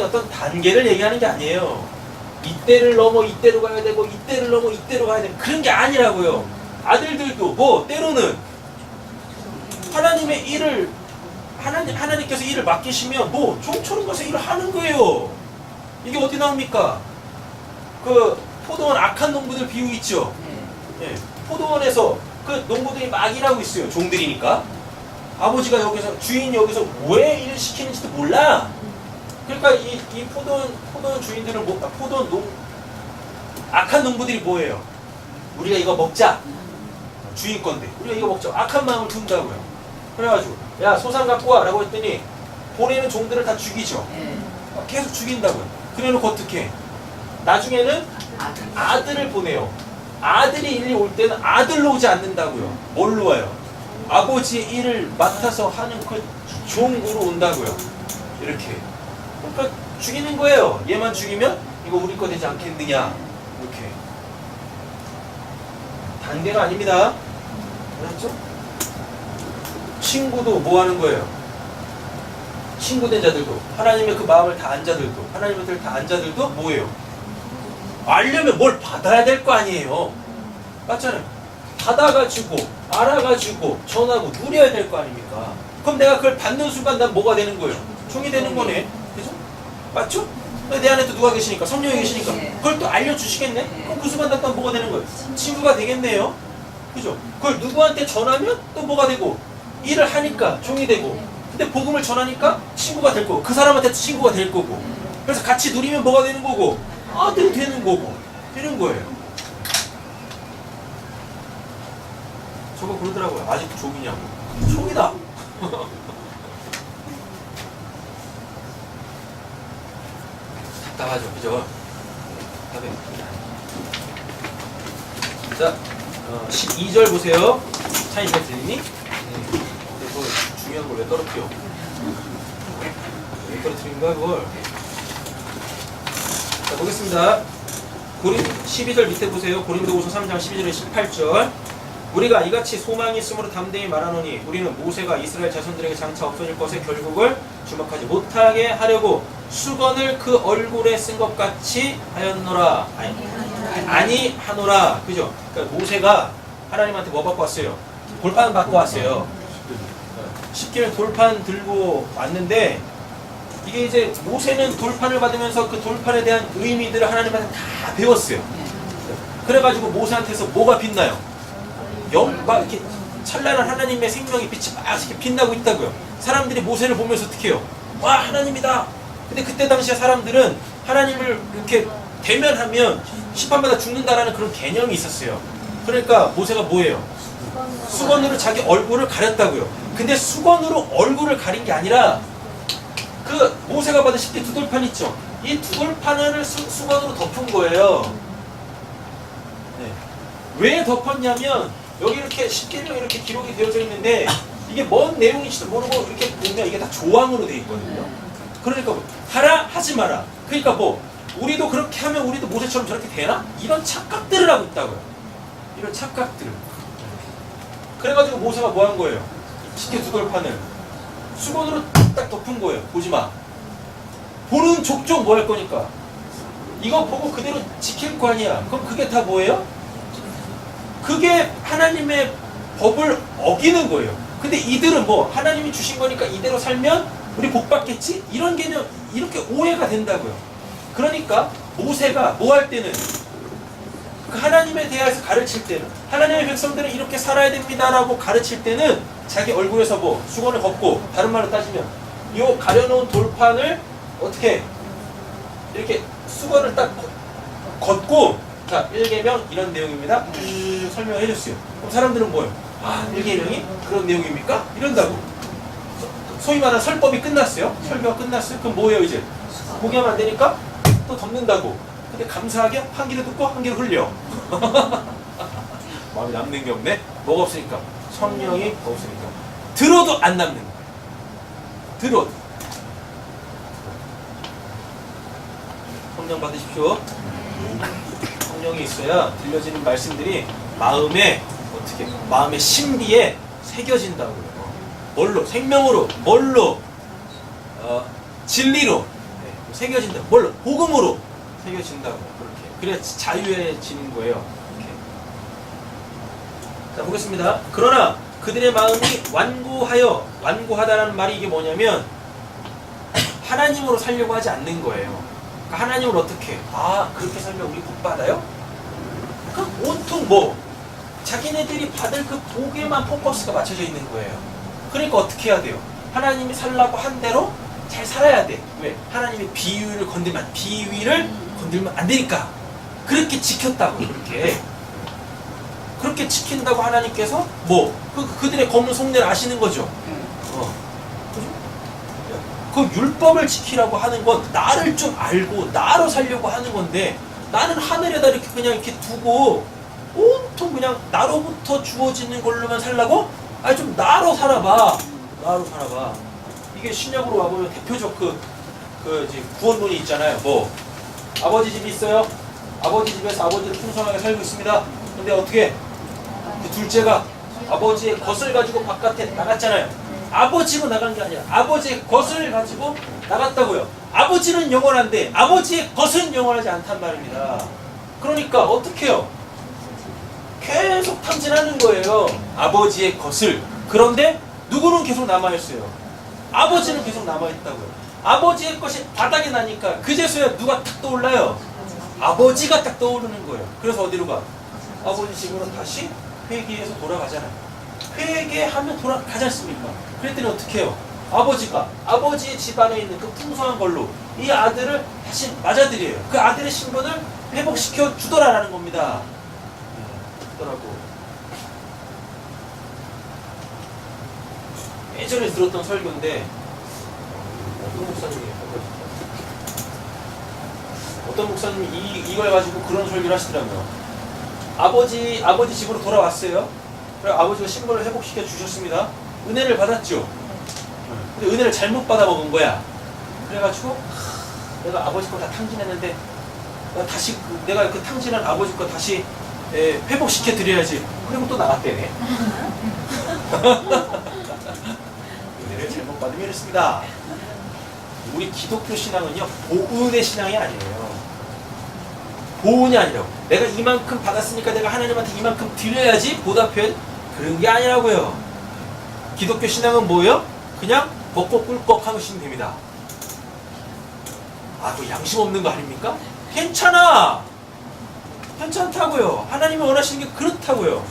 어떤 단계를 얘기하는 게 아니에요. 이때를 넘어 이때로 가야 되고, 이때를 넘어 이때로 가야 되고, 그런 게 아니라고요. 아들들도 뭐 때로는 하나님의 일을 하나님께서 일을 맡기시면 뭐 종처럼 가서 일을 하는 거예요. 이게 어디 나옵니까? 그 포도원 악한 농부들 비유 있죠. 예, 포도원에서 그 농부들이 막 일하고 있어요. 종들이니까. 아버지가 여기서, 주인이 여기서 왜 일을 시키는지도 몰라. 그러니까 이 포도원 주인들은 악한 농부들이 뭐예요? 우리가 이거 먹자. 주인 건데 우리가 이거 먹자. 악한 마음을 둔다고요. 그래가지고 야, 소상 갖고 와 라고 했더니 보내는 종들을 다 죽이죠. 계속 죽인다고요. 그래놓고 어떻게? 나중에는 아들을 보내요. 아들이 일이 올 때는 아들로 오지 않는다고요. 뭘로 와요? 아버지의 일을 맡아서 하는 그 종으로 온다고요. 이렇게. 그러니까 죽이는 거예요. 얘만 죽이면 이거 우리 거 되지 않겠느냐. 이렇게. 단계가 아닙니다. 알았죠? 친구도 뭐 하는 거예요? 친구 된 자들도, 하나님의 그 마음을 다 안 자들도, 하나님의 뜻을 다 안 자들도 뭐예요? 알려면 뭘 받아야 될 거 아니에요. 맞잖아요. 받아가지고, 알아가지고, 전하고, 누려야 될 거 아닙니까? 그럼 내가 그걸 받는 순간 난 뭐가 되는 거예요? 종이 되는 거네. 그죠? 맞죠? 내 안에 또 누가 계시니까, 성령이 계시니까 그걸 또 알려주시겠네? 그럼 그 순간 난 또 뭐가 되는 거예요? 친구가 되겠네요. 그죠? 그걸 누구한테 전하면 또 뭐가 되고, 일을 하니까 종이 되고, 근데 복음을 전하니까 친구가 될 거고, 그 사람한테 친구가 될 거고, 그래서 같이 누리면 뭐가 되는 거고, 아들이 되는 거고, 이런 거예요. 저거 그러더라고요. 아직 종이냐고. 종이다. 답답하죠, 그죠? 답답해. 자, 12절 보세요. 차이 잘 들리니? 그래서 중요한 걸 왜 떨어뜨려? 왜 떨어뜨린 거야, 그걸? 자, 보겠습니다. 12절 밑에 보세요. 고린도후서 3장 12절에 18절. 우리가 이같이 소망이 있으므로 담대히 말하노니 우리는 모세가 이스라엘 자손들에게 장차 없어질 것에 결국을 주목하지 못하게 하려고 수건을 그 얼굴에 쓴 것 같이 하였노라. 아니 하노라. 그죠? 그러니까 모세가 하나님한테 뭐 받고 왔어요? 돌판 받고 왔어요. 10개월 돌판 들고 왔는데, 이게 이제 모세는 돌판을 받으면서 그 돌판에 대한 의미들을 하나님한테 다 배웠어요. 그래가지고 모세한테서 뭐가 빛나요? 막 이렇게 찬란한 하나님의 생명의 빛이 막 이렇게 빛나고 있다고요. 사람들이 모세를 보면서 어떻게 해요? 와 하나님이다. 근데 그때 당시에 사람들은 하나님을 이렇게 대면하면 심판받아 죽는다라는 그런 개념이 있었어요. 그러니까 모세가 뭐예요? 수건으로 자기 얼굴을 가렸다고요. 근데 수건으로 얼굴을 가린 게 아니라 그 모세가 받은 십계 두 돌판 있죠? 이 두 돌판을 수건으로 덮은 거예요. 네. 왜 덮었냐면 여기 이렇게 십계명 이렇게 기록이 되어져 있는데 이게 뭔 내용인지도 모르고 이렇게 보면 이게 다 조항으로 되어 있거든요. 그러니까 뭐 하라 하지 마라. 그러니까 뭐 우리도 그렇게 하면 우리도 모세처럼 저렇게 되나? 이런 착각들을 하고 있다고요. 이런 착각들을. 그래가지고 모세가 뭐 한 거예요? 십계 두 돌판을 수건으로 딱 덮은 거예요. 보지 마. 보는 족족 뭐 할 거니까. 이거 보고 그대로 지킬 거 아니야. 그럼 그게 다 뭐예요? 그게 하나님의 법을 어기는 거예요. 근데 이들은 뭐 하나님이 주신 거니까 이대로 살면 우리 복 받겠지? 이런 개념 이렇게 오해가 된다고요. 그러니까 모세가 뭐 할 때는 그 하나님에 대해서 가르칠 때는 하나님의 백성들은 이렇게 살아야 됩니다라고 가르칠 때는 자기 얼굴에서 뭐 수건을 걷고 다른 말로 따지면 이 가려놓은 돌판을 어떻게 이렇게 수건을 딱 걷고 자 1계명 이런 내용입니다. 설명을 해줬어요. 그럼 사람들은 뭐예요? 아 1계명이 그런 내용입니까? 이런다고. 소위 말하는 설법이 끝났어요. 설교가 끝났어요. 그럼 뭐예요 이제? 포기하면 안 되니까 또 덮는다고. 근데 감사하게 한 귀로 듣고 한 귀로 흘려. 마음에 남는 게 없네? 뭐가 없으니까? 성령이 없으니까. 들어도 안 남는 거야. 들어도. 성령 받으십시오. 성령이 있어야 들려지는 말씀들이 마음에 어떻게 마음의 심비에 새겨진다고요. 뭘로? 생명으로. 뭘로? 진리로. 네, 새겨진다. 뭘로? 복음으로 새겨진다고. 그렇게. 그래야 자유해지는 거예요. 이렇게. 자 보겠습니다. 그러나 그들의 마음이 완고하다라는 말이 이게 뭐냐면 하나님으로 살려고 하지 않는 거예요. 그러니까 하나님을 어떻게? 아 그렇게 살면 우리 복 받아요? 그러니까 온통 뭐 자기네들이 받을 그 복에만 포커스가 맞춰져 있는 거예요. 그러니까 어떻게 해야 돼요? 하나님이 살라고 한 대로 잘 살아야 돼. 왜? 하나님의 비위를 건들면 안 되니까. 그렇게 지켰다고. 그렇게 지킨다고 하나님께서 뭐 그들의 검은 속내를 아시는 거죠. 그 율법을 지키라고 하는 건 나를 좀 알고 나로 살려고 하는 건데 나는 하늘에다 이렇게 그냥 이렇게 두고 온통 그냥 나로부터 주어지는 걸로만 살라고? 아니 좀 나로 살아봐. 이게 신약으로 와보면 대표적 이제 구원론이 있잖아요. 뭐 아버지 집이 있어요. 아버지 집에서 아버지를 풍성하게 살고 있습니다. 근데 어떻게 그 둘째가 아버지의 것을 가지고 바깥에 나갔잖아요. 아버지로 나간 게 아니라 아버지의 것을 가지고 나갔다고요. 아버지는 영원한데 아버지의 것은 영원하지 않단 말입니다. 그러니까 어떻게 해요? 계속 탐진하는 거예요. 아버지의 것을. 그런데 누구는 계속 남아있어요. 아버지는 계속 남아있다고요. 아버지의 것이 바닥에 나니까 그제서야 누가 탁 떠올라요? 아버지가 딱 떠오르는 거예요. 그래서 어디로 가? 아버지 집으로 다시 회개해서 돌아가잖아요. 회개하면 돌아가지 않습니까? 그랬더니 어떻게 해요? 아버지가 아버지의 집안에 있는 그 풍성한 걸로 이 아들을 다시 맞아들여요. 그 아들의 신분을 회복시켜 주더라라는 겁니다. 주더라고. 예전에 들었던 설교인데 어떤 목사님이 어떤 목사님이 이걸 가지고 그런 설교를 하시더라고요. 아버지 집으로 돌아왔어요. 그리고 아버지가 신분을 회복시켜 주셨습니다. 은혜를 받았죠. 근데 은혜를 잘못 받아 먹은 거야. 그래가지고 내가 아버지 거 다 탕진했는데 다시 내가 그 탕진한 아버지 거 다시 회복시켜 드려야지. 그리고 또 나갔대네. 은혜를 잘못 받으면 이렇습니다. 우리 기독교 신앙은요 보은의 신앙이 아니에요. 보은이 아니라고. 내가 이만큼 받았으니까 내가 하나님한테 이만큼 드려야지 보답해. 그런 게 아니라고요. 기독교 신앙은 뭐예요? 그냥 먹고 꿀꺽 하시면 됩니다. 아, 그 양심 없는 거 아닙니까? 괜찮아. 괜찮다고요. 하나님이 원하시는 게 그렇다고요.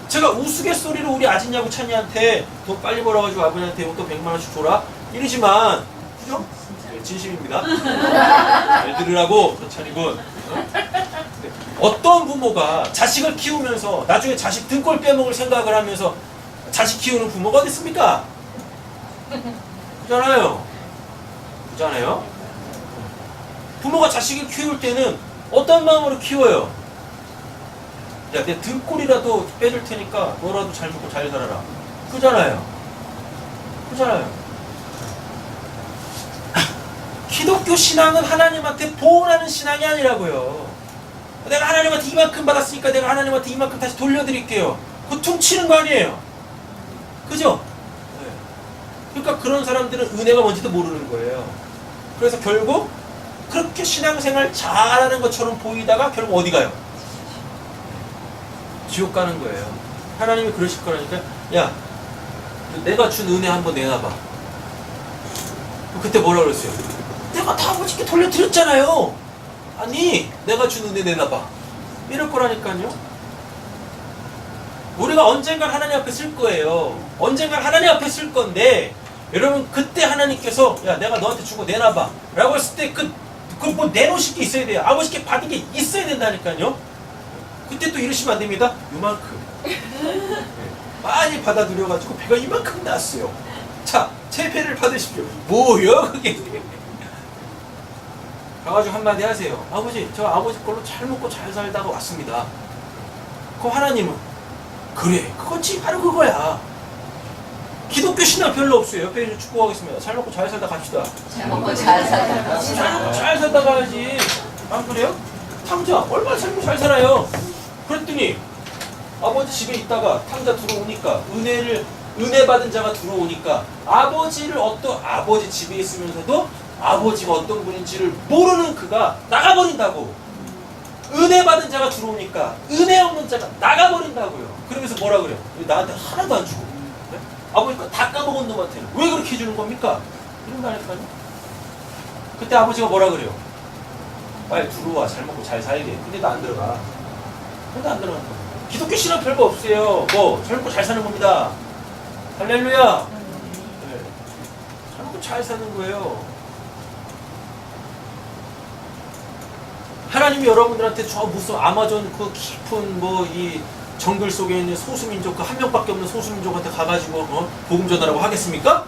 제가 우스갯소리로 우리 아진야구 찬이한테 돈 빨리 벌어가지고 아버지한테 용돈 100만 원씩 줘라. 이러지만 그죠? 네, 진심입니다. 잘 들으라고 전찬이군. 어떤 부모가 자식을 키우면서 나중에 자식 등골 빼먹을 생각을 하면서 자식 키우는 부모가 어디 있습니까? 그잖아요. 그잖아요. 부모가 자식을 키울 때는 어떤 마음으로 키워요? 야, 내 등골이라도 빼줄 테니까 너라도 잘 먹고 잘 살아라. 그잖아요. 그잖아요. 기독교 신앙은 하나님한테 보응하는 신앙이 아니라고요. 내가 하나님한테 이만큼 받았으니까 내가 하나님한테 이만큼 다시 돌려드릴게요. 그거 퉁치는 거 아니에요. 그죠? 네. 그러니까 그런 사람들은 은혜가 뭔지도 모르는 거예요. 그래서 결국 그렇게 신앙생활 잘하는 것처럼 보이다가 결국 어디 가요? 지옥 가는 거예요. 하나님이 그러실 거라니까. 야, 내가 준 은혜 한번 내놔봐. 그때 뭐라 그랬어요? 내가 다 아버지께 돌려드렸잖아요. 아니, 내가 준 은혜 내놔봐. 이럴 거라니까요. 우리가 언젠간 하나님 앞에 쓸 거예요. 언젠간 하나님 앞에 쓸 건데, 여러분 그때 하나님께서 야, 내가 너한테 준 거 내놔봐 라고 했을 때 그 뭐 내놓으실 게 있어야 돼요. 아버지께 받은 게 있어야 된다니까요. 그때 또 이러시면 안 됩니다. 요만큼. 많이 받아들여가지고 배가 이만큼 났어요. 자, 채배를 받으십시오. 뭐요 그게? 가가지고 한마디 하세요. 아버지, 저 아버지 걸로 잘 먹고 잘 살다가 왔습니다. 그럼 하나님은 그래, 그거지, 바로 그거야. 기독교 신앙 별로 없어요. 옆에 축구하겠습니다. 잘 먹고 잘 살다 갑시다. 잘 먹고 잘 살다. 잘 먹고 잘 살다 가야지. 안 그래요? 탕자 얼마나 잘 먹고 잘 살아요. 그랬더니 아버지 집에 있다가 탕자 들어오니까 은혜 받은 자가 들어오니까 아버지 집에 있으면서도 아버지가 어떤 분인지를 모르는 그가 나가버린다고. 은혜 받은 자가 들어오니까 은혜 없는 자가 나가버린다고요. 그러면서 뭐라 그래요? 나한테 하나도 안 주고, 네? 아버지가 다 까먹은 놈한테는 왜 그렇게 해주는 겁니까? 이런다니까요. 그때 아버지가 뭐라 그래요? 빨리 들어와, 잘 먹고 잘 살게. 근데 나 안 들어가. 근데 안 들어간다. 기독교 신앙 별거 없어요. 잘 먹고 잘 사는 겁니다. 할렐루야. 네. 잘 먹고 잘 사는 거예요. 하나님이 여러분들한테 저 무슨 아마존 그 깊은 이 정글 속에 있는 소수민족 그 한 명밖에 없는 소수민족한테 가가지고 복음 전하라고 하겠습니까?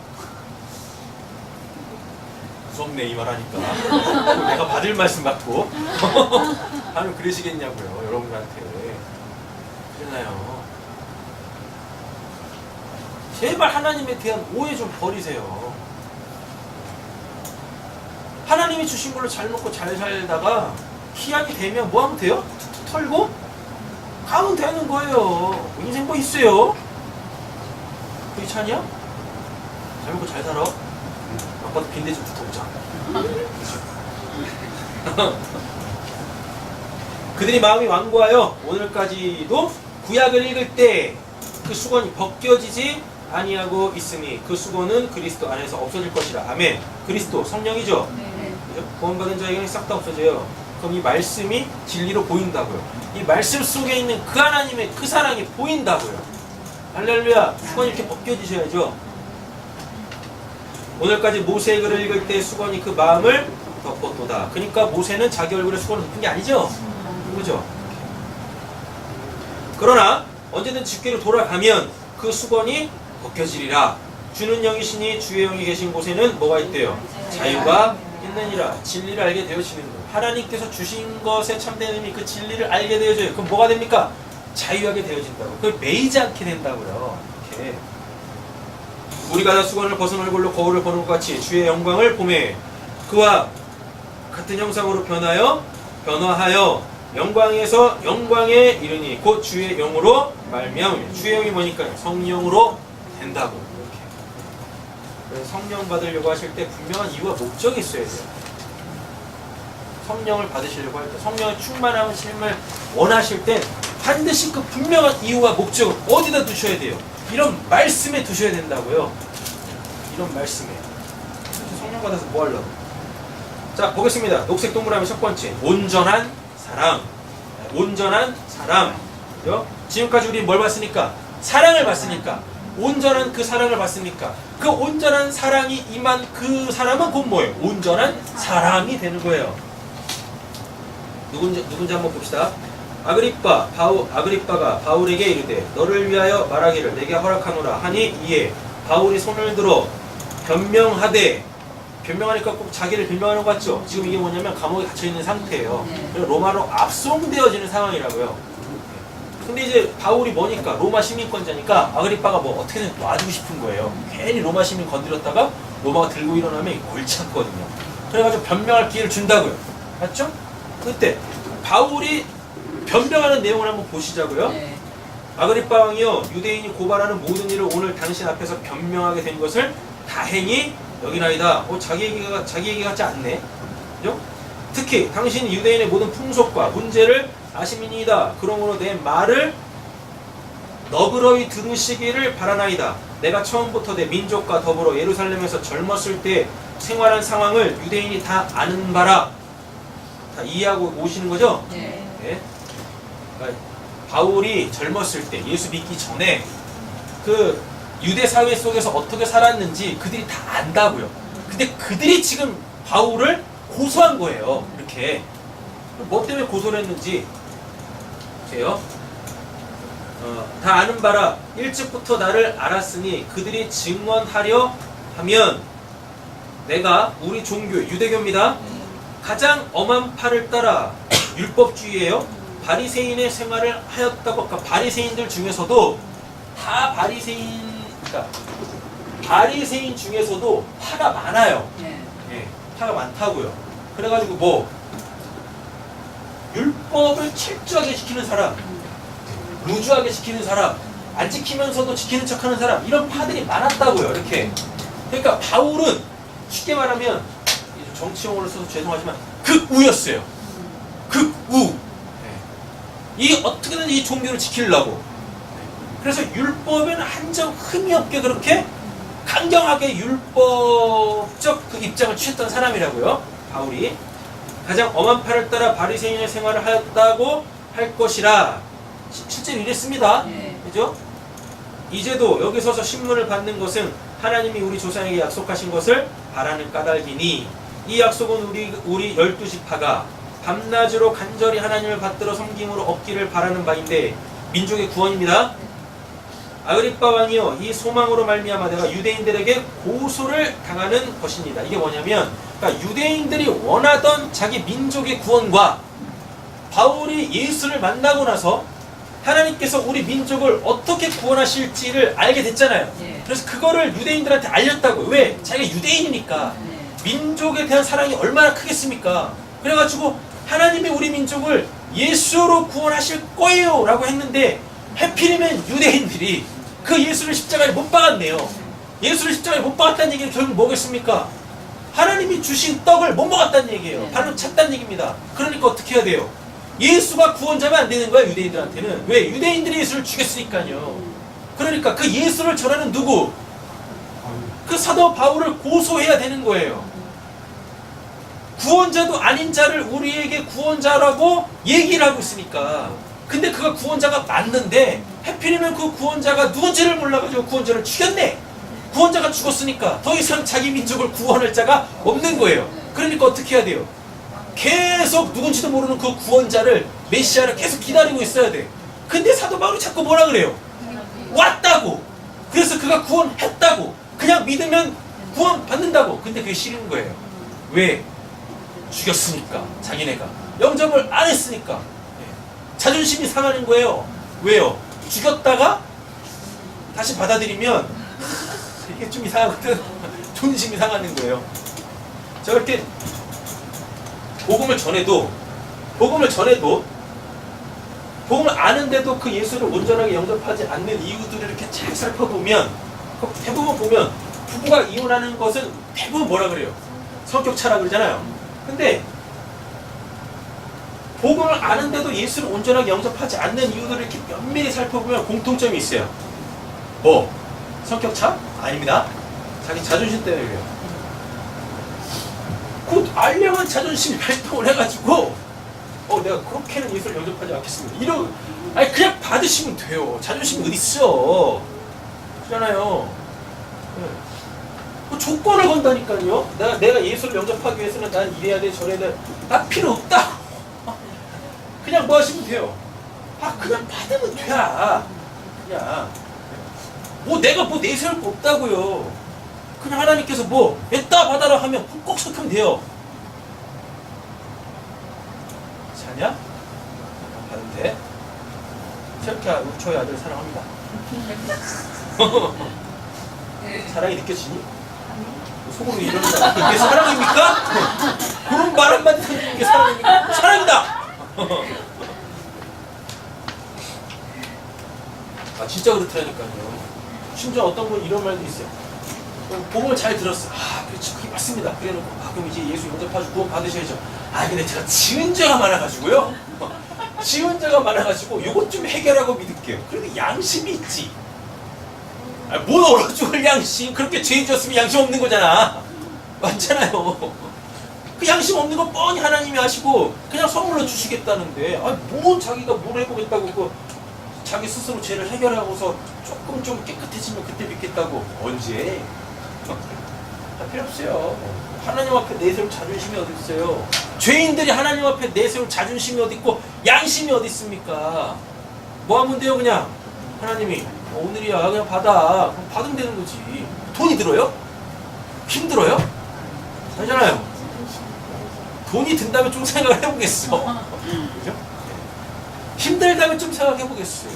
무섭네 이 말하니까. 내가 받을 말씀 받고 하면 그러시겠냐고요 여러분들한테. 그러나요? 제발 하나님에 대한 오해 좀 버리세요. 하나님이 주신 걸로 잘 먹고 잘 살다가 기한이 되면 뭐 하면 돼요? 툭툭 털고 가면 되는 거예요. 인생 뭐 있어요? 그렇잖냐? 잘 먹고 잘 살아. 아빠도 빈대 좀 붙어보자. 그들이 마음이 완고하여 오늘까지도 구약을 읽을 때 그 수건이 벗겨지지 아니하고 있으니 그 수건은 그리스도 안에서 없어질 것이라. 아멘. 그리스도 성령이죠. 네. 구원받은 자에게는 싹 다 없어져요. 그럼 이 말씀이 진리로 보인다고요. 이 말씀 속에 있는 그 하나님의 그 사랑이 보인다고요. 할렐루야. 수건이 이렇게 벗겨지셔야죠. 오늘까지 모세의 글을 읽을 때 수건이 그 마음을 덮었도다. 그러니까 모세는 자기 얼굴에 수건을 덮은 게 아니죠. 그죠? 그러나 언제든 집궤로 돌아가면 그 수건이 벗겨지리라. 주는 영이시니 주의 영이 계신 곳에는 뭐가 있대요? 자유가 있느니라. 진리를 알게 되어지는 것. 하나님께서 주신 것에 참된 의미 그 진리를 알게 되어져요. 그럼 뭐가 됩니까? 자유하게 되어진다고. 그걸 매이지 않게 된다고요. 이렇게. 우리가 다 수건을 벗은 얼굴로 거울을 보는 것 같이 주의 영광을 보매 그와 같은 형상으로 변화하여 영광에서 영광에 이르니 곧 주의 영으로 말미암으며. 주의 영이 뭐니까 성령으로 된다고. 이렇게. 그래서 성령 받으려고 하실 때 분명한 이유와 목적이 있어야 돼요. 성령을 받으시려고 할 때, 성령의 충만한 힘을 원하실 때 반드시 그 분명한 이유와 목적을 어디다 두셔야 돼요? 이런 말씀에 두셔야 된다고요. 이런 말씀에. 성령 받아서 뭐 하려고? 자, 보겠습니다. 녹색 동그라미 첫 번째. 온전한 사랑. 온전한 사랑. 그죠? 지금까지 우리 뭘 봤으니까? 사랑을 봤으니까. 온전한 그 사랑을 받습니까? 그 온전한 사랑이 임한 그 사람은 곧 뭐예요? 온전한 사람이 되는 거예요. 누군지 한번 봅시다. 아그리빠가 바울에게 이르되 너를 위하여 말하기를 내게 허락하노라 하니 이에 바울이 손을 들어 변명하되, 변명하니까 꼭 자기를 변명하는 것 같죠? 지금 이게 뭐냐면 감옥에 갇혀있는 상태예요. 그래서 로마로 압송되어지는 상황이라고요. 근데 이제 바울이 뭐니까 로마 시민권자니까 아그리빠가 뭐 어떻게든 놔주고 싶은 거예요. 괜히 로마 시민 건드렸다가 로마가 들고 일어나면 골치 아프거든요. 그래가지고 변명할 기회를 준다고요. 맞죠? 그때 바울이 변명하는 내용을 한번 보시자고요. 네. 아그리빠 왕이여, 유대인이 고발하는 모든 일을 오늘 당신 앞에서 변명하게 된 것을 다행히 여기나이다. 자기 얘기 같지 않네. 그죠? 특히 당신이 유대인의 모든 풍속과 문제를 아시민이다. 그러므로 내 말을 너그러이 들으시기를 바라나이다. 내가 처음부터 내 민족과 더불어 예루살렘에서 젊었을 때 생활한 상황을 유대인이 다 아는 바라. 다 이해하고 오시는 거죠? 네. 네. 그러니까 바울이 젊었을 때, 예수 믿기 전에 그 유대 사회 속에서 어떻게 살았는지 그들이 다 안다고요. 근데 그들이 지금 바울을 고소한 거예요. 이렇게. 뭐 때문에 고소를 했는지 보세요. 다 아는 바라. 일찍부터 나를 알았으니 그들이 증언하려 하면 내가 우리 종교, 유대교입니다. 가장 엄한 팔을 따라 율법주의예요. 바리새인의 생활을 하였다고. 그러니까 바리새인들 중에서도 다 그러니까 바리새인 중에서도 파가 많아요. 네. 예, 파가 많다고요. 그래가지고 뭐 율법을 철저하게 지키는 사람, 루즈하게 지키는 사람, 안 지키면서도 지키는 척하는 사람, 이런 파들이 많았다고요. 이렇게. 그러니까 바울은 쉽게 말하면 정치용어를 써서 죄송하지만 극우였어요. 극우. 이 어떻게든 이 종교를 지키려고. 그래서 율법에는 한 점 흠이 없게 그렇게 강경하게 율법적 그 입장을 취했던 사람이라고요. 바울이. 가장 엄한 팔을 따라 바리새인의 생활을 하였다고 할 것이라. 실제로 이랬습니다. 네. 그죠? 이제도 여기 서서 신문을 받는 것은 하나님이 우리 조상에게 약속하신 것을 바라는 까닭이니 이 약속은 우리 12지파가 밤낮으로 간절히 하나님을 받들어 섬김으로 얻기를 바라는 바인데 민족의 구원입니다. 아그리빠 왕이여, 이 소망으로 말미암아 내가 유대인들에게 고소를 당하는 것입니다. 이게 뭐냐면 그러니까 유대인들이 원하던 자기 민족의 구원과 바울이 예수를 만나고 나서 하나님께서 우리 민족을 어떻게 구원하실지를 알게 됐잖아요. 네. 그래서 그거를 유대인들한테 알렸다고요. 왜? 자기가 유대인이니까. 네. 민족에 대한 사랑이 얼마나 크겠습니까? 그래가지고 하나님이 우리 민족을 예수로 구원하실 거예요 라고 했는데 하필이면 유대인들이 그 예수를 십자가에 못 박았네요. 예수를 십자가에 못 박았다는 얘기는 결국 뭐겠습니까? 하나님이 주신 떡을 못 먹었다는 얘기예요. 발로 찼다는 얘기입니다. 그러니까 어떻게 해야 돼요? 예수가 구원자면 안 되는 거야, 유대인들한테는. 왜? 유대인들이 예수를 죽였으니까요. 그러니까 그 예수를 전하는 누구? 그 사도 바울을 고소해야 되는 거예요. 구원자도 아닌 자를 우리에게 구원자라고 얘기를 하고 있으니까. 근데 그가 구원자가 맞는데 하필이면 그 구원자가 누군지를 몰라가지고 구원자를 죽였네. 구원자가 죽었으니까 더 이상 자기 민족을 구원할 자가 없는 거예요. 그러니까 어떻게 해야 돼요? 계속 누군지도 모르는 그 구원자를, 메시아를 계속 기다리고 있어야 돼. 근데 사도 바울이 자꾸 뭐라 그래요? 왔다고. 그래서 그가 구원했다고. 그냥 믿으면 구원 받는다고. 근데 그게 싫은 거예요. 왜? 죽였으니까. 자기네가 영접을 안 했으니까. 자존심이 상하는 거예요. 왜요? 죽였다가 다시 받아들이면 이게 좀 이상하거든. 존심이 상하는 거예요. 저렇게 복음을 전해도 복음을 아는데도 그 예수를 온전하게 영접하지 않는 이유들을 이렇게 잘 살펴보면 대부분 보면 부부가 이혼하는 것은 대부분 뭐라 그래요? 성격 차라 그러잖아요. 근데 복음을 아는데도 예수를 온전하게 영접하지 않는 이유들을 이렇게 면밀히 살펴보면 공통점이 있어요. 뭐? 성격 차? 아닙니다. 자기 자존심 때문에 그래요. 그 알량한 자존심이 발동을 해가지고 내가 그렇게는 예수를 영접하지 않겠습니다. 아니 그냥 받으시면 돼요. 자존심이 어디 있어? 그렇잖아요. 네. 뭐 조건을 건다니까요. 내가 예수를 영접하기 위해서는 난 이래야 돼 저래야 돼. 나 필요 없다. 그냥 뭐 하시면 돼요. 그냥 받으면 돼. 그냥 뭐 내가 뭐 내세울 거 없다고요. 그냥 하나님께서 뭐 냈다 받아라 하면 꼭 속하면 돼요. 사냐? 받으면 돼. 저렇게 저희 아들 사랑합니다. 사랑이 느껴지니? 속으로 이러는 게 사랑입니까? 그런 말 한마디 듣는 게 사랑입니까? 사랑이다! 진짜 그렇다니까요. 심지어 어떤 분 이런 말도 있어요. 복음을 잘 들었어. 그렇지. 그게 맞습니다. 그래놓고, 그럼 이제 예수 영접하시고 구원 받으셔야죠. 근데 제가 지은 죄가 많아가지고요. 지은 죄가 많아가지고 요것 좀 해결하고 믿을게요. 그래도 양심이 있지. 뭘 얼어 죽을 양심. 그렇게 죄 지었으면 양심 없는 거잖아. 맞잖아요. 그 양심 없는 거 뻔히 하나님이 하시고 그냥 선물로 주시겠다는데 뭐 자기가 뭘 해보겠다고 자기 스스로 죄를 해결하고서 조금 좀 깨끗해지면 그때 믿겠다고. 언제? 필요 없어요. 하나님 앞에 내세울 자존심이 어디 있어요? 죄인들이 하나님 앞에 내세울 자존심이 어디 있고 양심이 어디 있습니까? 뭐 하면 돼요? 그냥 하나님이 오늘이야 그냥 받아. 그럼 받으면 되는 거지. 돈이 들어요? 힘들어요? 아니잖아요. 돈이 든다면 좀 생각을 해보겠어. 그죠? 힘들다면 좀 생각해보겠어요.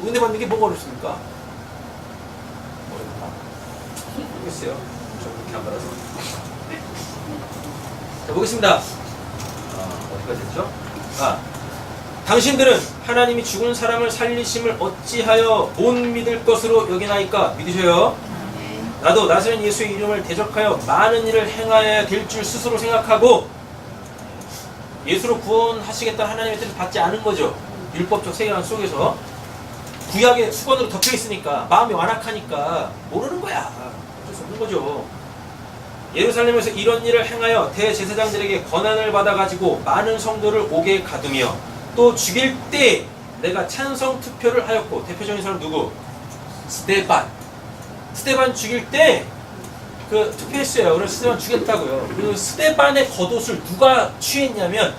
은혜 받는 게 뭐가 어렵습니까? 모르겠어요. 저 그렇게 안 받아서. 자, 보겠습니다. 어디까지 했죠? 당신들은 하나님이 죽은 사람을 살리심을 어찌하여 못 믿을 것으로 여기나이까? 믿으셔요? 나도 나사렛 예수의 이름을 대적하여 많은 일을 행하여야 될 줄 스스로 생각하고 예수로 구원하시겠다는 하나님의 뜻을 받지 않은 거죠. 율법적 세계관 속에서 구약의 수건으로 덮여 있으니까 마음이 완악하니까 모르는 거야. 어쩔 수 없는 거죠. 예루살렘에서 이런 일을 행하여 대제사장들에게 권한을 받아가지고 많은 성도를 옥에 가두며 또 죽일 때 내가 찬성 투표를 하였고, 대표적인 사람 누구? 스데반 죽일 때 그 투표했어요. 그래서 스데반 죽였다고요. 그리고 스데반의 겉옷을 누가 취했냐면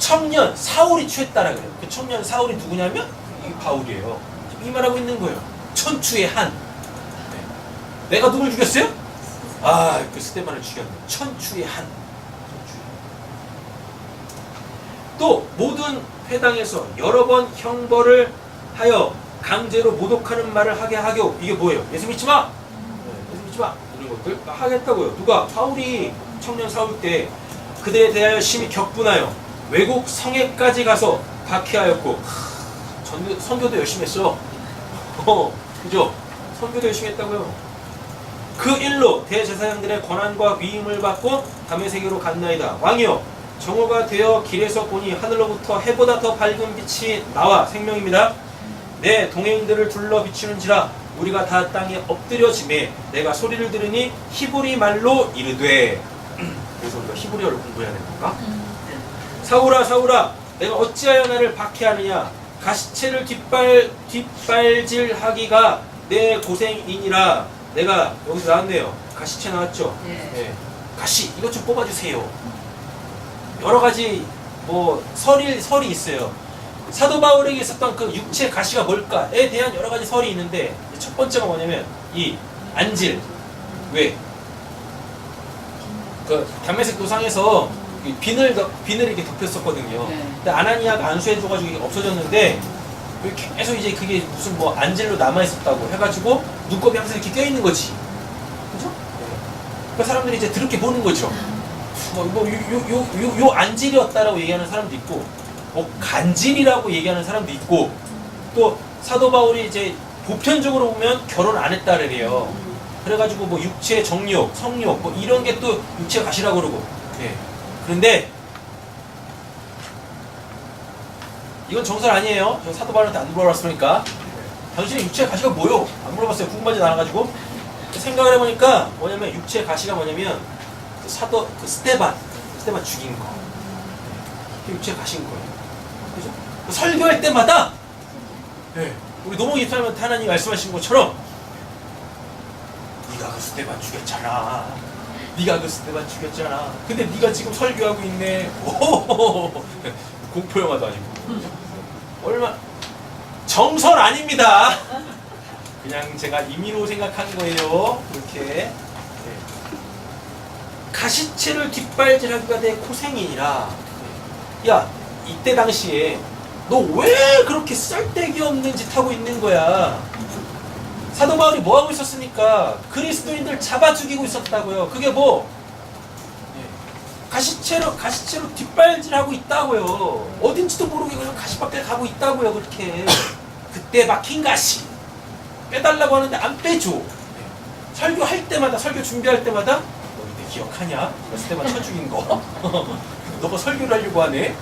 청년 사울이 취했다라 그래요. 그 청년 사울이 누구냐면 이 바울이에요. 이 말하고 있는 거예요. 천추의 한. 내가 누굴 죽였어요? 그 스데반을 죽였네. 천추의 한. 또 모든 회당에서 여러 번 형벌을 하여 강제로 모독하는 말을 하게 하고. 이게 뭐예요? 예수 믿지 마! 예수 믿지 마! 이런 것들 하겠다고요. 누가? 바울이 청년 사울 때 그들에 대하여 심히 격분하여 외국 성에까지 가서 박해하였고. 선교도 열심히 했어. 그죠? 선교도 열심히 했다고요. 그 일로 대제사장들의 권한과 위임을 받고 다메섹으로 갔나이다. 왕이여, 정오가 되어 길에서 보니 하늘로부터 해보다 더 밝은 빛이 나와. 생명입니다. 내 동행들을 둘러 비추는지라 우리가 다 땅에 엎드려지매 내가 소리를 들으니 히브리 말로 이르되. 그래서 우리가 히브리어를 공부해야 되는 건가? 사울아 사울아, 내가 어찌하여 나를 박해하느냐? 가시체를 뒷발질하기가 내 고생이니라. 내가 여기서 나왔네요. 가시체 나왔죠? 네. 가시 이것 좀 뽑아주세요. 여러 가지 뭐 설이 있어요. 사도 바울에게 있었던 그 육체 가시가 뭘까에 대한 여러 가지 설이 있는데, 첫 번째가 뭐냐면 이 안질. 왜? 그 다메섹 도상에서 비늘 이렇게 덮였었거든요. 근데 아나니아가 안수해줘가지고 이게 없어졌는데 계속 이제 그게 무슨 뭐 안질로 남아있었다고 해가지고 눈곱이 항상 이렇게 껴있는 거지. 그죠? 그 사람들이 이제 드럽게 보는 거죠. 요 안질이었다라고 얘기하는 사람도 있고, 뭐 간질이라고 얘기하는 사람도 있고, 또 사도 바울이 이제 보편적으로 보면 결혼 안 했다 그래요. 그래가지고 뭐 육체 정욕, 성욕 뭐 이런 게 또 육체 가시라고 그러고. 그런데 이건 정설 아니에요. 저 사도 바울한테 안 물어봤으니까. 당신의 육체 가시가 뭐요? 안 물어봤어요. 궁금하지 않아가지고. 생각을 해보니까 뭐냐면 육체 가시가 뭐냐면 그 스데반 죽인 거. 그 육체 가신 거예요. 그죠? 설교할 때마다 우리 노몽 입사하면 하나님이 말씀하신 것처럼 스테반 죽였잖아. 네가 그 스테반 죽였잖아. 근데 네가 지금 설교하고 있네. 오, 공포 영화도 아니고. 얼마 정설 아닙니다. 그냥 제가 임의로 생각한 거예요. 이렇게. 네. 가시채를 뒷발질하기가 내 고생이니라. 야, 이때 당시에 너 왜 그렇게 쓸데기 없는 짓 하고 있는 거야? 사도 바울이 뭐 하고 있었습니까? 그리스도인들 잡아 죽이고 있었다고요. 그게 뭐? 가시채로 뒷발질하고 있다고요. 어딘지도 모르게 그냥 가시밭길 가고 있다고요. 그렇게. 그때 막힌 가시 빼달라고 하는데 안 빼줘. 설교할 때마다, 설교 준비할 때마다 너 이때 기억하냐? 그랬을 때만 쳐 죽인 거. 너가 설교를 하려고 하네?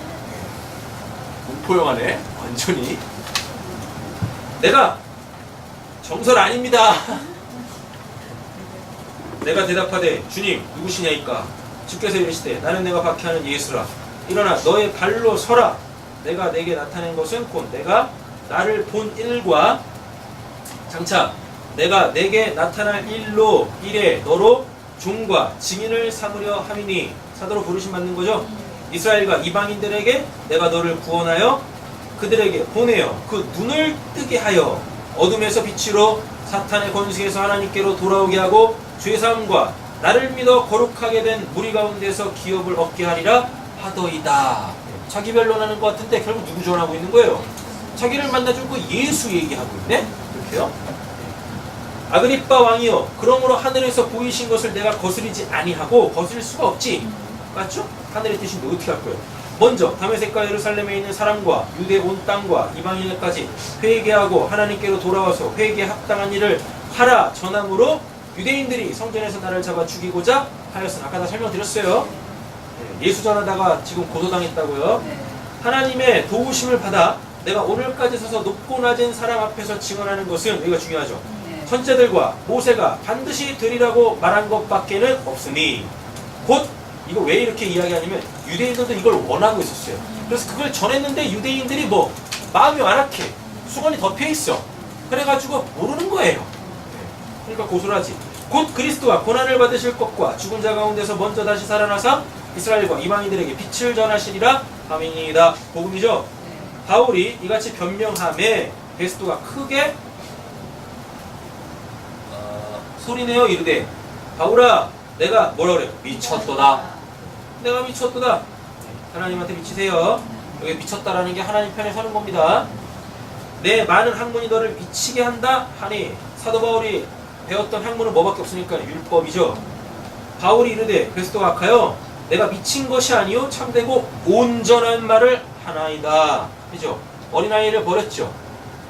공포영화네? 완전히. 내가 정설 아닙니다. 내가 대답하되 주님 누구시냐이까? 주께서 이르시되 나는 내가 박해하는 예수라. 일어나 너의 발로 서라. 내가 내게 나타낸 것은 곧 내가 나를 본 일과 장차 내가 내게 나타날 일에 너로 종과 증인을 삼으려 함이니. 사도로 부르심 받는 거죠. 이스라엘과 이방인들에게 내가 너를 구원하여 그들에게 보내어 그 눈을 뜨게 하여 어둠에서 빛으로 사탄의 권세에서 하나님께로 돌아오게 하고 죄사함과 나를 믿어 거룩하게 된 무리 가운데서 기업을 얻게 하리라 하더이다. 자기 변론하는 것 같은데 결국 누구 전하고 있는 거예요? 자기를 만나줄 그 예수 얘기하고 있네? 이렇게요. 아그리빠 왕이여, 그러므로 하늘에서 보이신 것을 내가 거스르지 아니하고 거스릴 수가 없지. 맞죠? 하늘의 뜻인데 어떻게 할 거예요? 먼저 다메섹과 예루살렘에 있는 사람과 유대 온 땅과 이방인에까지 회개하고 하나님께로 돌아와서 회개에 합당한 일을 하라 전함으로 유대인들이 성전에서 나를 잡아 죽이고자 하였으나. 아까 다 설명드렸어요. 예수 전하다가 지금 고소당했다고요. 하나님의 도우심을 받아 내가 오늘까지 서서 높고 낮은 사람 앞에서 증언하는 것은, 여기가 중요하죠, 선지자들과 모세가 반드시 되리라고 말한 것밖에는 없으니. 곧 이거 왜 이렇게 이야기하냐면 유대인들도 이걸 원하고 있었어요. 그래서 그걸 전했는데 유대인들이 뭐 마음이 완악해, 수건이 덮여 있어. 그래가지고 모르는 거예요. 그러니까 고소를 하지. 곧 그리스도가 고난을 받으실 것과 죽은 자 가운데서 먼저 다시 살아나사 이스라엘과 이방인들에게 빛을 전하시리라 함이니이다. 복음이죠. 바울이 이같이 변명함에 베스도가 크게 소리내어 이르되 바울아 내가 뭐라 그래요? 미쳤도다. 내가 미쳤도다. 하나님한테 미치세요. 여기 미쳤다라는 게 하나님 편에 서는 겁니다. 내 많은 학문이 너를 미치게 한다 하니. 사도 바울이 배웠던 학문은 뭐밖에 없으니까 율법이죠. 바울이 이르되 베스도가 악하여 내가 미친 것이 아니요 참되고 온전한 말을 하나이다. 그죠? 어린아이를 버렸죠.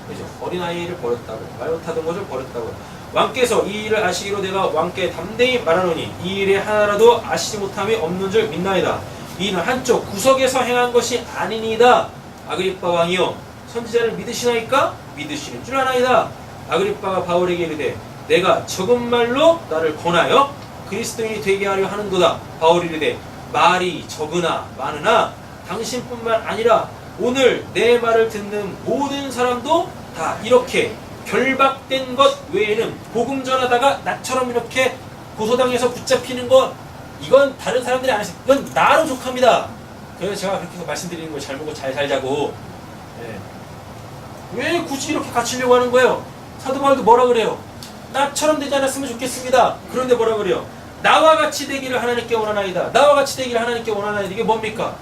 그죠? 어린아이를 버렸다고, 말 못하던 것을 버렸다고. 왕께서 이 일을 아시기로 내가 왕께 담대히 말하노니 이 일에 하나라도 아시지 못함이 없는 줄 믿나이다. 이는 한쪽 구석에서 행한 것이 아니니이다. 아그리빠 왕이여, 선지자를 믿으시나이까? 믿으시는 줄 아나이다. 아그리빠가 바울에게 이르되 내가 적은 말로 나를 권하여 그리스도인이 되게 하려 하는도다. 바울이 이르되 말이 적으나 많으나 당신뿐만 아니라 오늘 내 말을 듣는 모든 사람도 다 이렇게 결박된 것 외에는 복음 전하다가 나처럼 이렇게 고소당해서 붙잡히는 것, 이건 다른 사람들이 안 했어요. 이건 나로 족합니다. 그래서 제가 그렇게 해서 말씀드리는 거예요. 잘 먹고 잘 살자고. 네. 왜 굳이 이렇게 갇히려고 하는 거예요? 사도 바울도 뭐라 그래요? 나처럼 되지 않았으면 좋겠습니다. 그런데 뭐라 그래요? 나와 같이 되기를 하나님께 원하나이다. 나와 같이 되기를 하나님께 원하나이다. 이게 뭡니까?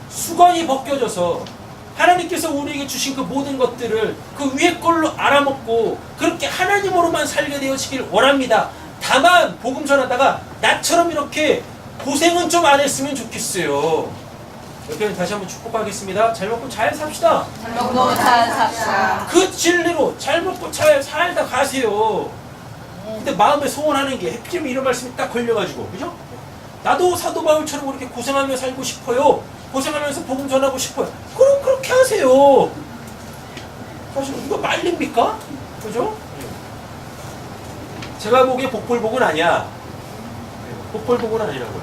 수건이 벗겨져서 하나님께서 우리에게 주신 그 모든 것들을 그 위에 걸로 알아먹고 그렇게 하나님으로만 살게 되어지길 원합니다. 다만 복음 전하다가 나처럼 이렇게 고생은 좀 안 했으면 좋겠어요. 옆에 다시 한번 축복하겠습니다. 잘 먹고 잘 삽시다. 잘 먹고 잘 삽시다. 그 진리로 잘 먹고 잘 살다 가세요. 근데 마음에 소원하는 게 해피님 이런 말씀이 딱 걸려가지고, 그죠? 나도 사도 바울처럼 그렇게 고생하며 살고 싶어요. 고생하면서 복음 전하고 싶어요. 그럼 그렇게 하세요. 사실 이거 말립니까? 그죠? 제가 보기에 복불복은 아니야. 복불복은 아니라고요.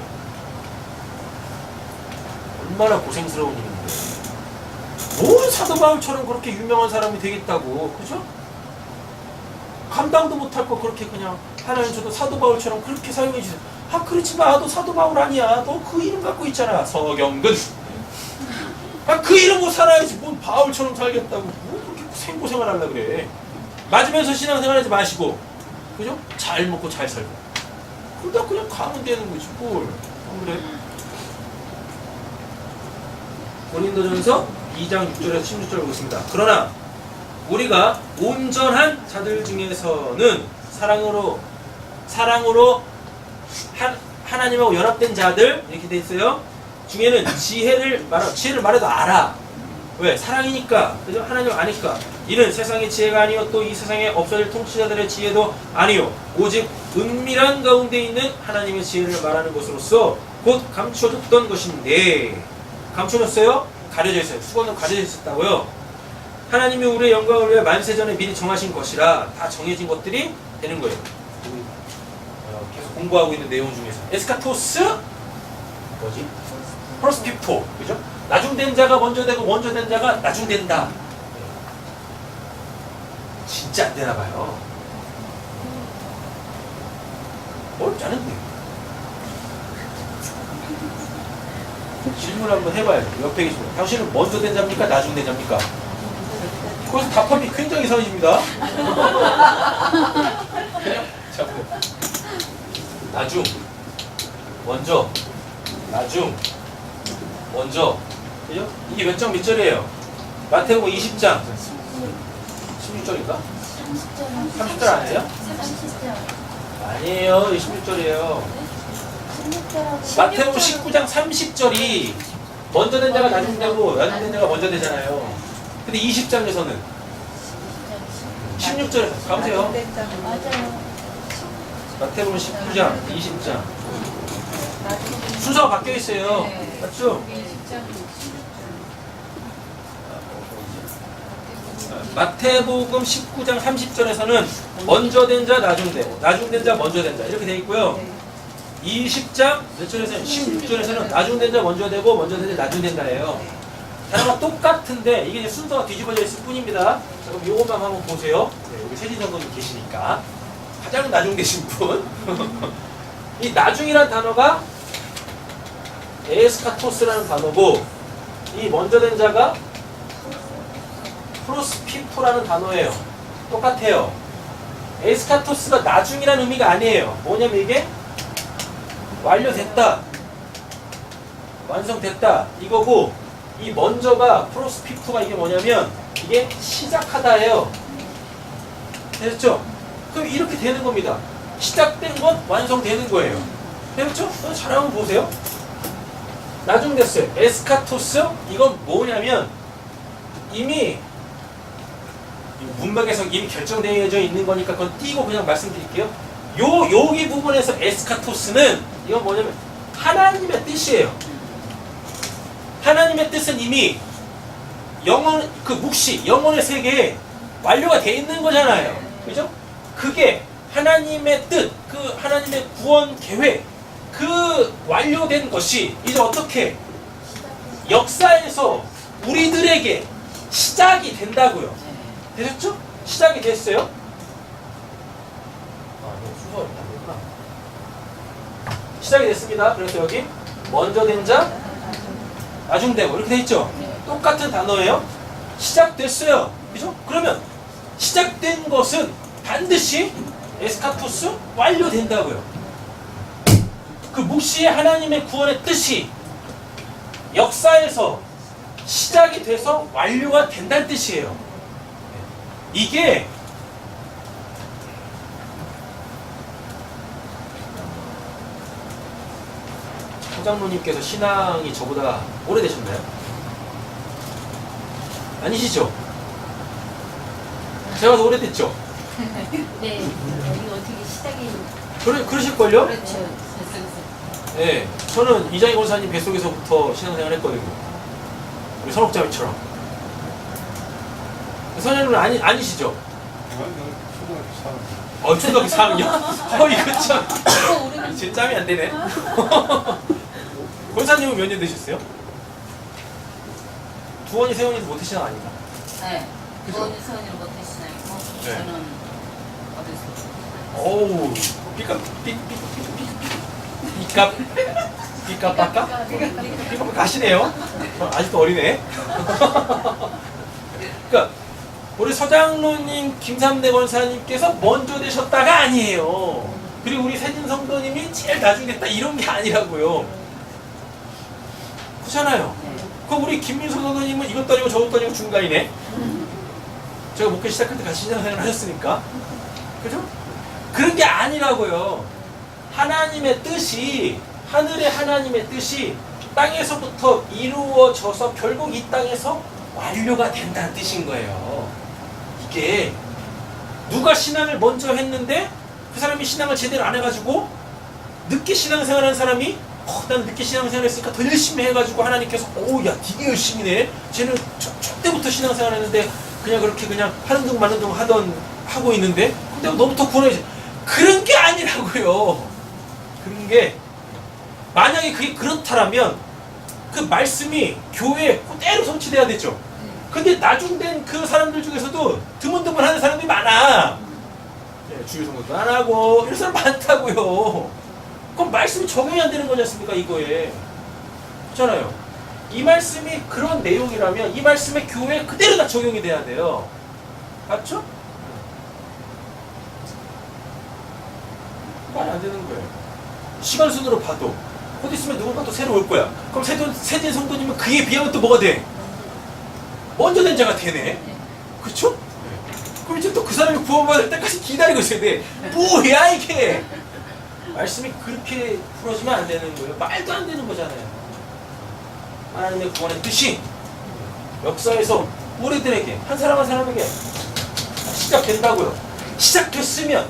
얼마나 고생스러운 일인데. 뭔 사도 바울처럼 그렇게 유명한 사람이 되겠다고, 그죠? 감당도 못할 거 그렇게 그냥 하나님 저도 사도 바울처럼 그렇게 사용해 주세요. 아 그렇지 마. 너 사도 바울 아니야. 너 그 이름 갖고 있잖아. 서경근. 아 그 이름으로 살아야지. 뭔 바울처럼 살겠다고. 뭐 그렇게 생고생을 하려고 그래. 맞으면서 신앙생활하지 마시고. 그죠? 잘 먹고 잘 살고. 그러다 그냥 가면 되는 거지 뭘. 안 그래? 고린도전서 2장 6절에서 16절 보겠습니다. 그러나 우리가 온전한 자들 중에서는 사랑으로 하나님하고 연합된 자들 이렇게 돼 있어요. 중에는 지혜를 말해도 알아. 왜? 사랑이니까. 그죠? 하나님을 아니까. 이는 세상의 지혜가 아니요 또 이 세상에 없어질 통치자들의 지혜도 아니요 오직 은밀한 가운데 있는 하나님의 지혜를 말하는 것으로서 곧 감춰졌던 것인데 감춰졌어요? 가려져 있어요. 수건은 가려져 있었다고요. 하나님이 우리의 영광을 위해 만세전에 미리 정하신 것이라 다 정해진 것들이 되는 거예요. 계속 공부하고 있는 내용 중에서 에스카토스 뭐지? 프로스피포 그죠? 나중된 자가 먼저 되고 먼저 된 자가 나중된다. 진짜 안 되나 봐요. 어렵지 않은데. 질문 한번 해봐야죠. 옆에 계시면 당신은 먼저 된 자입니까? 나중된 자입니까? 거기서 답합이 굉장히 이상해집니다. 자꾸 나중 먼저 나중 먼저 그죠? 이게 몇 장 몇 절이에요? 마태복음 20장 16절인가? 30절 아니에요? 30절. 아니에요. 16절이에요. 16절. 마태복음 19장 30절이 먼저 된 자가 나중 되고 나중 된 자가 먼저 되잖아요. 근데 20장에서는 16절에서 가보세요. 맞아요. 마태복음 19장, 20장 순서가 바뀌어 있어요. 맞죠? 마태복음 19장 30절에서는 먼저 된 자 나중 되고 나중 된 자 먼저 된 자 이렇게 돼 있고요. 20장 몇 절에서는 16절에서는 나중 된 자 먼저 되고 먼저 된 자 나중 된다예요. 단어가 똑같은데 이게 이제 순서가 뒤집어져 있을 뿐입니다. 자, 그럼 요것만 한번 보세요. 네, 여기 세진 선생님 계시니까 가장 나중 되신 분. 이 나중이란 단어가 에스카토스라는 단어고 이 먼저 된 자가 프로스피프라는 단어예요. 똑같아요. 에스카토스가 나중이라는 의미가 아니에요. 뭐냐면 이게 완료됐다, 완성됐다 이거고 이 먼저가 프로스피프가 이게 뭐냐면 이게 시작하다예요. 됐죠? 그럼 이렇게 되는 겁니다. 시작된 건 완성되는 거예요. 됐죠? 잘 한번 보세요. 나중 됐어요. 에스카토스 이건 뭐냐면 이미 문맥에서 이미 결정되어져 있는 거니까 그건 띄고 그냥 말씀드릴게요. 여기 부분에서 에스카토스는 이건 뭐냐면 하나님의 뜻이에요. 하나님의 뜻은 이미 영혼, 그 묵시, 영혼의 세계에 완료가 돼 있는 거잖아요. 그죠? 그게 하나님의 뜻, 그 하나님의 구원 계획, 그 완료된 것이 이제 어떻게 역사에서 우리들에게 시작이 된다고요. 되셨죠? 시작이 됐어요? 순서가 안 됐구나. 시작이 됐습니다. 그래서 여기 먼저 된 자, 나중 되고 이렇게 돼 있죠? 똑같은 단어예요. 시작됐어요. 그죠? 그러면 시작된 것은 반드시 에스카토스 완료된다고요. 그 묵시의 하나님의 구원의 뜻이 역사에서 시작이 돼서 완료가 된다는 뜻이에요. 이게 서장로님께서 신앙이 저보다 오래되셨나요? 아니시죠? 제가 더 오래됐죠? 네. 여기 어떻게 시작이. 그러실걸요? 그렇죠. 네. 저는 이장희 권사님 뱃속에서부터 신앙생활 했거든요. 우리 선옥자매처럼. 선생님은 아니시죠? 초등학교 4학년? 이거 참. 제 짬이 안 되네. 권사님은 몇 년 되셨어요? 두원이 세원이도 모태신앙 아니다. 네. 그죠? 어느 선을 못하시나요? 네. 저는 어우, 삐까빠까? 삐까 가시네요. 아직도 어리네. 그러니까 우리 서장로님, 김삼대 권사님께서 먼저 되셨다가 아니에요. 그리고 우리 세진 성도님이 제일 나중에 됐다 이런 게 아니라고요. 그렇잖아요. 그럼 우리 김민석 성도님은 이것도 아니고 저것도 아니고 중간이네. 제가 목회 시작할 때 같이 신앙생활을 하셨으니까. 그죠? 그런 게 아니라고요. 하나님의 뜻이, 하늘의 하나님의 뜻이 땅에서부터 이루어져서 결국 이 땅에서 완료가 된다는 뜻인 거예요. 이게 누가 신앙을 먼저 했는데 그 사람이 신앙을 제대로 안 해가지고 늦게 신앙생활한 사람이 나는 늦게 신앙생활 했으니까 더 열심히 해가지고 하나님께서 야 되게 열심히 해. 쟤는 저 때부터 신앙생활 했는데 그냥 그렇게 그냥 하는 둥 마는 둥 하고 있는데 근데 너부터 구원해야지. 그런 게 아니라고요. 그런 게 만약에 그게 그렇다라면 그 말씀이 교회에 그대로 성취돼야 되죠. 근데 나중된 그 사람들 중에서도 드문드문 하는 사람들이 많아. 주일 성도도 안 하고 이런 사람 많다고요. 그럼 말씀이 적용이 안 되는 거지 않습니까 이거에. 그렇잖아요. 이 말씀이 그런 내용이라면 이 말씀의 교회에 그대로 다 적용이 돼야 돼요. 맞죠? 말이 안 되는 거예요. 시간 순으로 봐도 곧 있으면 누군가 또 새로 올 거야. 그럼 세진 성도님은 그에 비하면 또 뭐가 돼? 먼저 된 자가 되네. 그쵸? 그럼 이제 또 그 사람이 구원받을 때까지 기다리고 있어야 돼. 뭐야 이게? 말씀이 그렇게 풀어지면 안 되는 거예요. 말도 안 되는 거잖아요. 하나님의 구원의 뜻이 역사에서 우리들에게 한 사람 한 사람에게 시작된다고요. 시작됐으면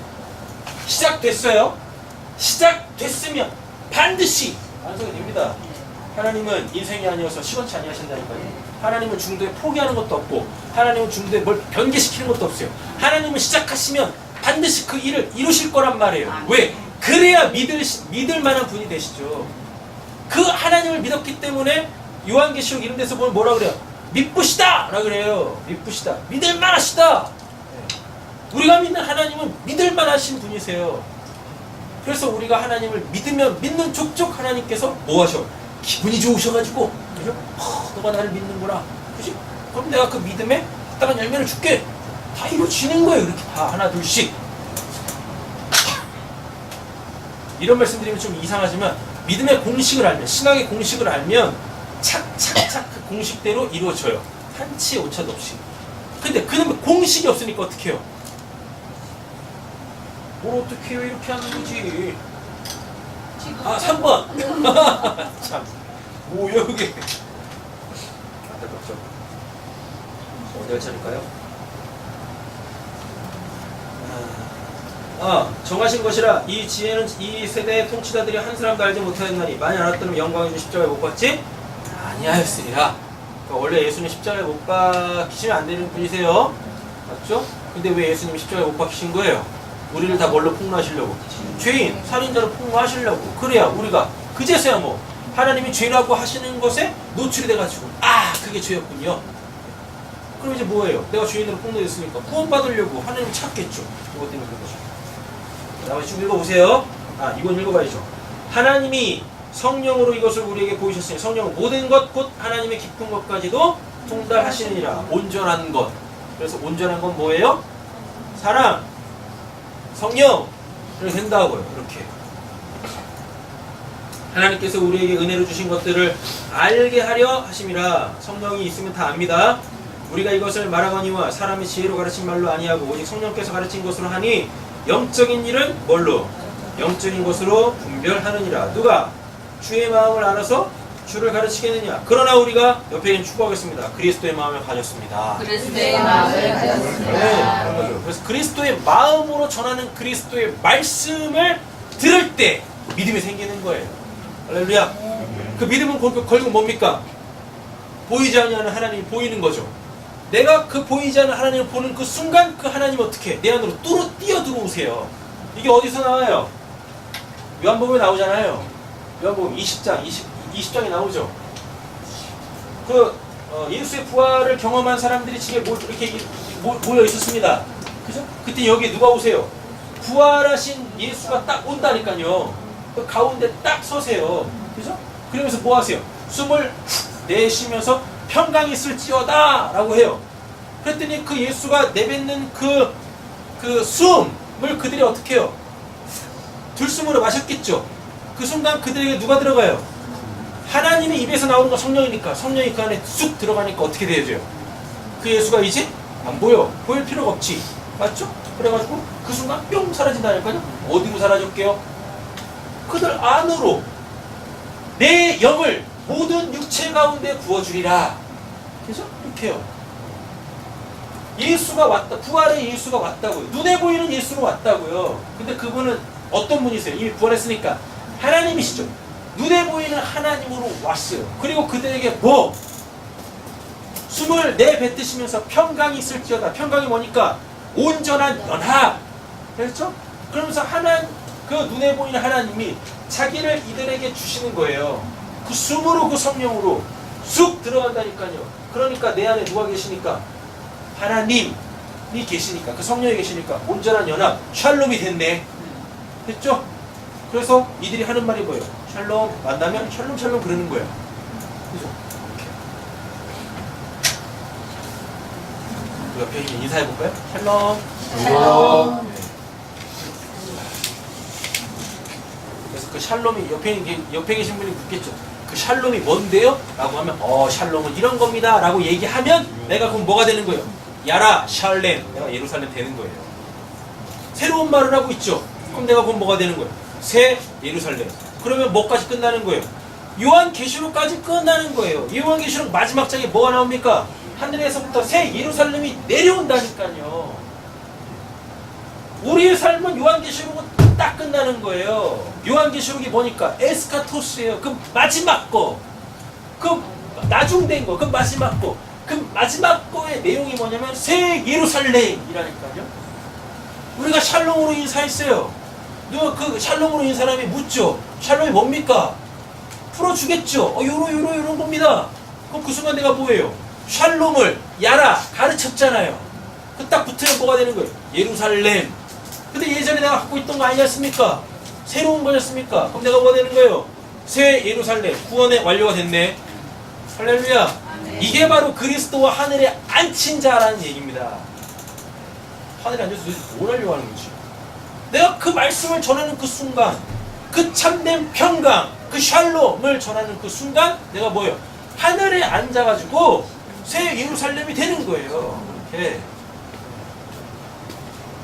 반드시 완성이 됩니다. 하나님은 인생이 아니어서 시원치 아니하신다니까요. 하나님은 중도에 포기하는 것도 없고 하나님은 중도에 뭘 변개시키는 것도 없어요. 하나님은 시작하시면 반드시 그 일을 이루실 거란 말이에요. 왜? 그래야 믿을 만한 분이 되시죠. 그 하나님을 믿었기 때문에 요한계시록 이런 데서 보면 뭐라 그래요? 믿부시다! 라고 그래요. 믿부시다. 믿을 만하시다! 우리가 믿는 하나님은 믿을 만하신 분이세요. 그래서 우리가 하나님을 믿으면 믿는 족족 하나님께서 뭐 하셔? 기분이 좋으셔가지고 그죠? 너가 나를 믿는구나. 그지? 그럼 내가 그 믿음에 따른 열매를 줄게. 다 이루어지는 거예요. 이렇게 다 하나 둘씩. 이런 말씀드리면 좀 이상하지만 믿음의 공식을 알면, 신앙의 공식을 알면 착착착 그 공식대로 이루어져요. 한치의 오차도 없이. 근데 그놈의 공식이 없으니까 어떻게 해요? 뭘 어떻게 해요? 이렇게 하는 거지. 3번. 참. 뭐야 그게. 안타깝죠. 어디 할 차릴까요? 정하신 것이라 이 지혜는 이 세대의 통치자들이 한 사람도 알지 못하였나니 만일 알았더면 영광의 주 십자가에 못 박지 아니하였으리라. 그러니까 원래 예수님 십자가에 못 박히시면 안 되는 분이세요. 맞죠? 근데 왜 예수님이 십자가에 못 박히신 거예요? 우리를 다 뭘로 폭로하시려고? 죄인, 살인자로 폭로하시려고. 그래야 우리가 그제서야 뭐 하나님이 죄라고 하시는 것에 노출이 돼가지고 그게 죄였군요. 그럼 이제 뭐예요? 내가 죄인으로 폭로됐으니까 구원받으려고 하나님 찾겠죠. 그것 때문에 그런 거죠. 다시 좀 읽어보세요. 이건 읽어봐야죠. 하나님이 성령으로 이것을 우리에게 보이셨으니 성령은 모든 것 곧 하나님의 깊은 것까지도 통달하시느니라. 온전한 것. 그래서 온전한 건 뭐예요? 사랑, 성령. 이렇게 된다고요. 이렇게. 하나님께서 우리에게 은혜로 주신 것들을 알게 하려 하심이라. 성령이 있으면 다 압니다. 우리가 이것을 말하거니와 사람의 지혜로 가르친 말로 아니하고 오직 성령께서 가르친 것으로 하니 영적인 일은 뭘로? 영적인 것으로 분별하느니라. 누가? 주의 마음을 알아서 주를 가르치겠느냐. 그러나 우리가 옆에 있는 추구하겠습니다. 그리스도의 마음을 가졌습니다. 그리스도의 마음을 가졌습니다. 네, 그런 거죠. 그래서 그리스도의 마음으로 전하는 그리스도의 말씀을 들을 때 믿음이 생기는 거예요. 할렐루야. 그 믿음은 결국 뭡니까? 보이지 않는 하나님이 보이는 거죠. 내가 그 보이지 않는 하나님을 보는 그 순간 그 하나님이 어떻게 해? 내 안으로 뛰어 들어오세요. 이게 어디서 나와요? 요한복음에 나오잖아요. 요한복음 20장에 나오죠. 예수의 부활을 경험한 사람들이 집에 이렇게 모여 있었습니다. 그죠? 그때 여기 누가 오세요? 부활하신 예수가 딱 온다니까요. 그 가운데 딱 서세요. 그죠? 그러면서 뭐 하세요? 숨을 내쉬면서 평강이 있을지어다 라고 해요. 그랬더니 그 예수가 내뱉는 그 숨을 그들이 어떻게 해요? 들숨으로 마셨겠죠. 그 순간 그들에게 누가 들어가요? 하나님의 입에서 나오는 건 성령이니까, 성령이 그 안에 쑥 들어가니까 어떻게 돼야죠? 그 예수가 이제 안 보여. 보일 필요가 없지. 맞죠? 그래가지고 그 순간 뿅 사라진다니까요. 어디로 사라졌게요? 그들 안으로 내 영을 모든 육체 가운데 부어주리라. 그죠? 이렇게 해요. 예수가 왔다. 부활의 예수가 왔다고요. 눈에 보이는 예수가 왔다고요. 근데 그분은 어떤 분이세요? 이미 부활했으니까 하나님이시죠. 눈에 보이는 하나님으로 왔어요. 그리고 그들에게 뭐? 숨을 내뱉으시면서 평강이 있을지어다. 평강이 뭐니까? 온전한 연합. 그렇죠? 그러면서 그 눈에 보이는 하나님이 자기를 이들에게 주시는 거예요. 그 숨으로 그 성령으로 쑥 들어간다니까요. 그러니까 내 안에 누가 계시니까? 하나님이 계시니까, 그 성령이 계시니까 온전한 연합, 샬롬이 됐네. 됐죠? 그래서 이들이 하는 말이 뭐예요? 샬롬 만나면 샬롬 샬롬 그러는 거예요. 그죠? 그 옆에 있는 인사해볼까요? 샬롬. 샬롬. 네. 그래서 그 샬롬이 옆에 계신 분이 묻겠죠. 그 샬롬이 뭔데요? 라고 하면 샬롬은 이런 겁니다 라고 얘기하면 내가 그럼 뭐가 되는 거예요? 야라 샬렘, 내가 예루살렘 되는 거예요. 새로운 말을 하고 있죠. 그럼 내가 그럼 뭐가 되는 거예요? 새 예루살렘. 그러면 뭐까지 끝나는 거예요? 요한계시록까지 끝나는 거예요. 요한계시록 마지막 장에 뭐가 나옵니까? 하늘에서부터 새 예루살렘이 내려온다니까요. 우리의 삶은 요한계시록은 딱 끝나는 거예요. 요한계시록이 뭐니까? 에스카토스예요. 그 마지막 거. 그 나중된 거. 그 마지막 거. 그 마지막 거의 내용이 뭐냐면 새 예루살렘이라니까요. 우리가 샬롬으로 인사했어요. 누가 그 샬롬으로 인사한 사람이 묻죠. 샬롬이 뭡니까? 풀어주겠죠. 요런 겁니다. 그럼 그 순간 내가 뭐예요? 샬롬을 야라 가르쳤잖아요. 그 딱 붙으면 뭐가 되는 거예요? 예루살렘. 근데 예전에 내가 갖고 있던 거 아니었습니까? 새로운 거였습니까? 그럼 내가 뭐가 되는 거예요? 새 예루살렘. 구원의 완료가 됐네. 할렐루야. 이게 바로 그리스도와 하늘에 앉힌 자라는 얘기입니다. 하늘에 앉아서 도대체 뭘 하려고 하는 거지? 내가 그 말씀을 전하는 그 순간, 그 참된 평강, 그 샬롬을 전하는 그 순간 내가 뭐예요? 하늘에 앉아가지고 새 예루살렘이 되는 거예요. 이렇게.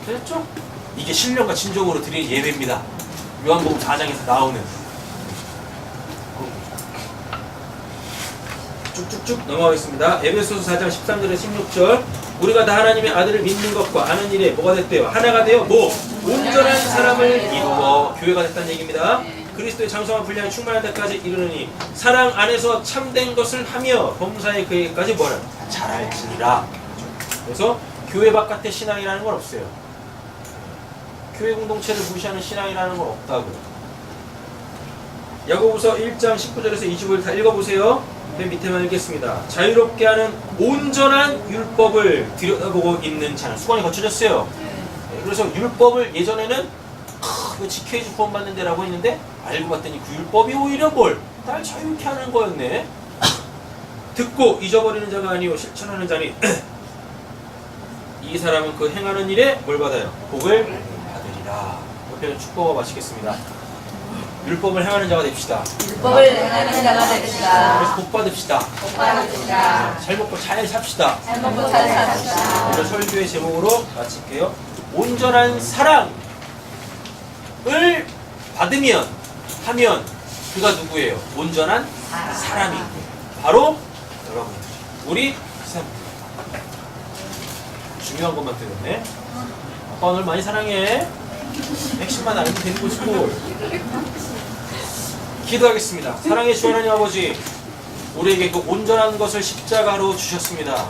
됐죠? 이게 신령과 진정으로 드리는 예배입니다. 요한복음 4장에서 나오는. 쭉쭉쭉 넘어가겠습니다. 에베소서 4장 13절에 16절. 우리가 다 하나님의 아들을 믿는 것과 아는 일에 뭐가 됐대요? 하나가 되어 온전한 사람을 이루어 교회가 됐다는 얘기입니다. 그리스도의 장성한 분량이 충만할 때까지 이르느니 사랑 안에서 참된 것을 하며 범사에 그에게까지 뭐라? 잘할지니라. 그래서 교회 바깥의 신앙이라는 건 없어요. 교회 공동체를 무시하는 신앙이라는 건 없다고요. 야고보서 1장 19절에서 25절 다 읽어보세요. 맨 밑에만 읽겠습니다. 자유롭게 하는 온전한 율법을 들여다보고 있는 자는 수건이 거쳐졌어요. 그래서 율법을 예전에는 이거 지켜야지 구원 받는 데라고 했는데 알고 봤더니 그 율법이 오히려 날 자유롭게 하는 거였네. 듣고 잊어버리는 자가 아니요 실천하는 자니 이 사람은 그 행하는 일에 뭘 받아요? 복을 받으리라. 옆에는 축복을 마치겠습니다. 율법을 행하는 자가 됩시다. 율법을 행하는 자가 됩시다. 그래서 복 받읍시다. 복 받읍시다. 잘 먹고 잘 삽시다. 잘 먹고 잘 삽시다. 오늘 설교의 제목으로 마칠게요. 온전한 사랑을 하면 그가 누구예요? 온전한 사람이 바로 여러분 우리 크리스찬입니다. 중요한 것만 들었네. 아빠 오늘 많이 사랑해. 핵심만 알면 되는 것이고. 기도하겠습니다. 사랑의 주 하나님 아버지, 우리에게 그 온전한 것을 십자가로 주셨습니다.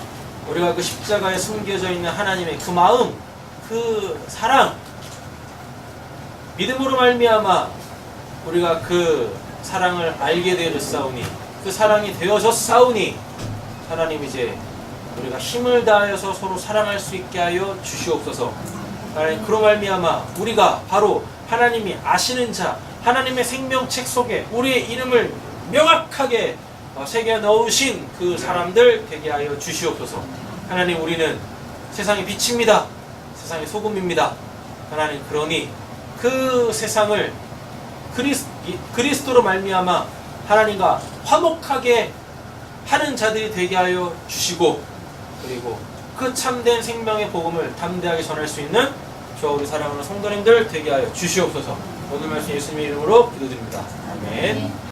우리가 그 십자가에 숨겨져 있는 하나님의 그 마음, 그 사랑, 믿음으로 말미암아 우리가 그 사랑을 알게 되어졌사오니, 그 사랑이 되어졌사오니 하나님 이제 우리가 힘을 다하여서 서로 사랑할 수 있게 하여 주시옵소서. 하나님 그로 말미암아 우리가 바로 하나님이 아시는 자, 하나님의 생명책 속에 우리의 이름을 명확하게 새겨 넣으신 그 사람들 되게 하여 주시옵소서. 하나님 우리는 세상의 빛입니다. 세상의 소금입니다. 하나님 그러니 그 세상을 그리스도로 말미암아 하나님과 화목하게 하는 자들이 되게 하여 주시고, 그리고 그 참된 생명의 복음을 담대하게 전할 수 있는 저와 우리 사랑하는 성도님들 되게 하여 주시옵소서. 오늘 말씀 예수님의 이름으로 기도드립니다. 아멘.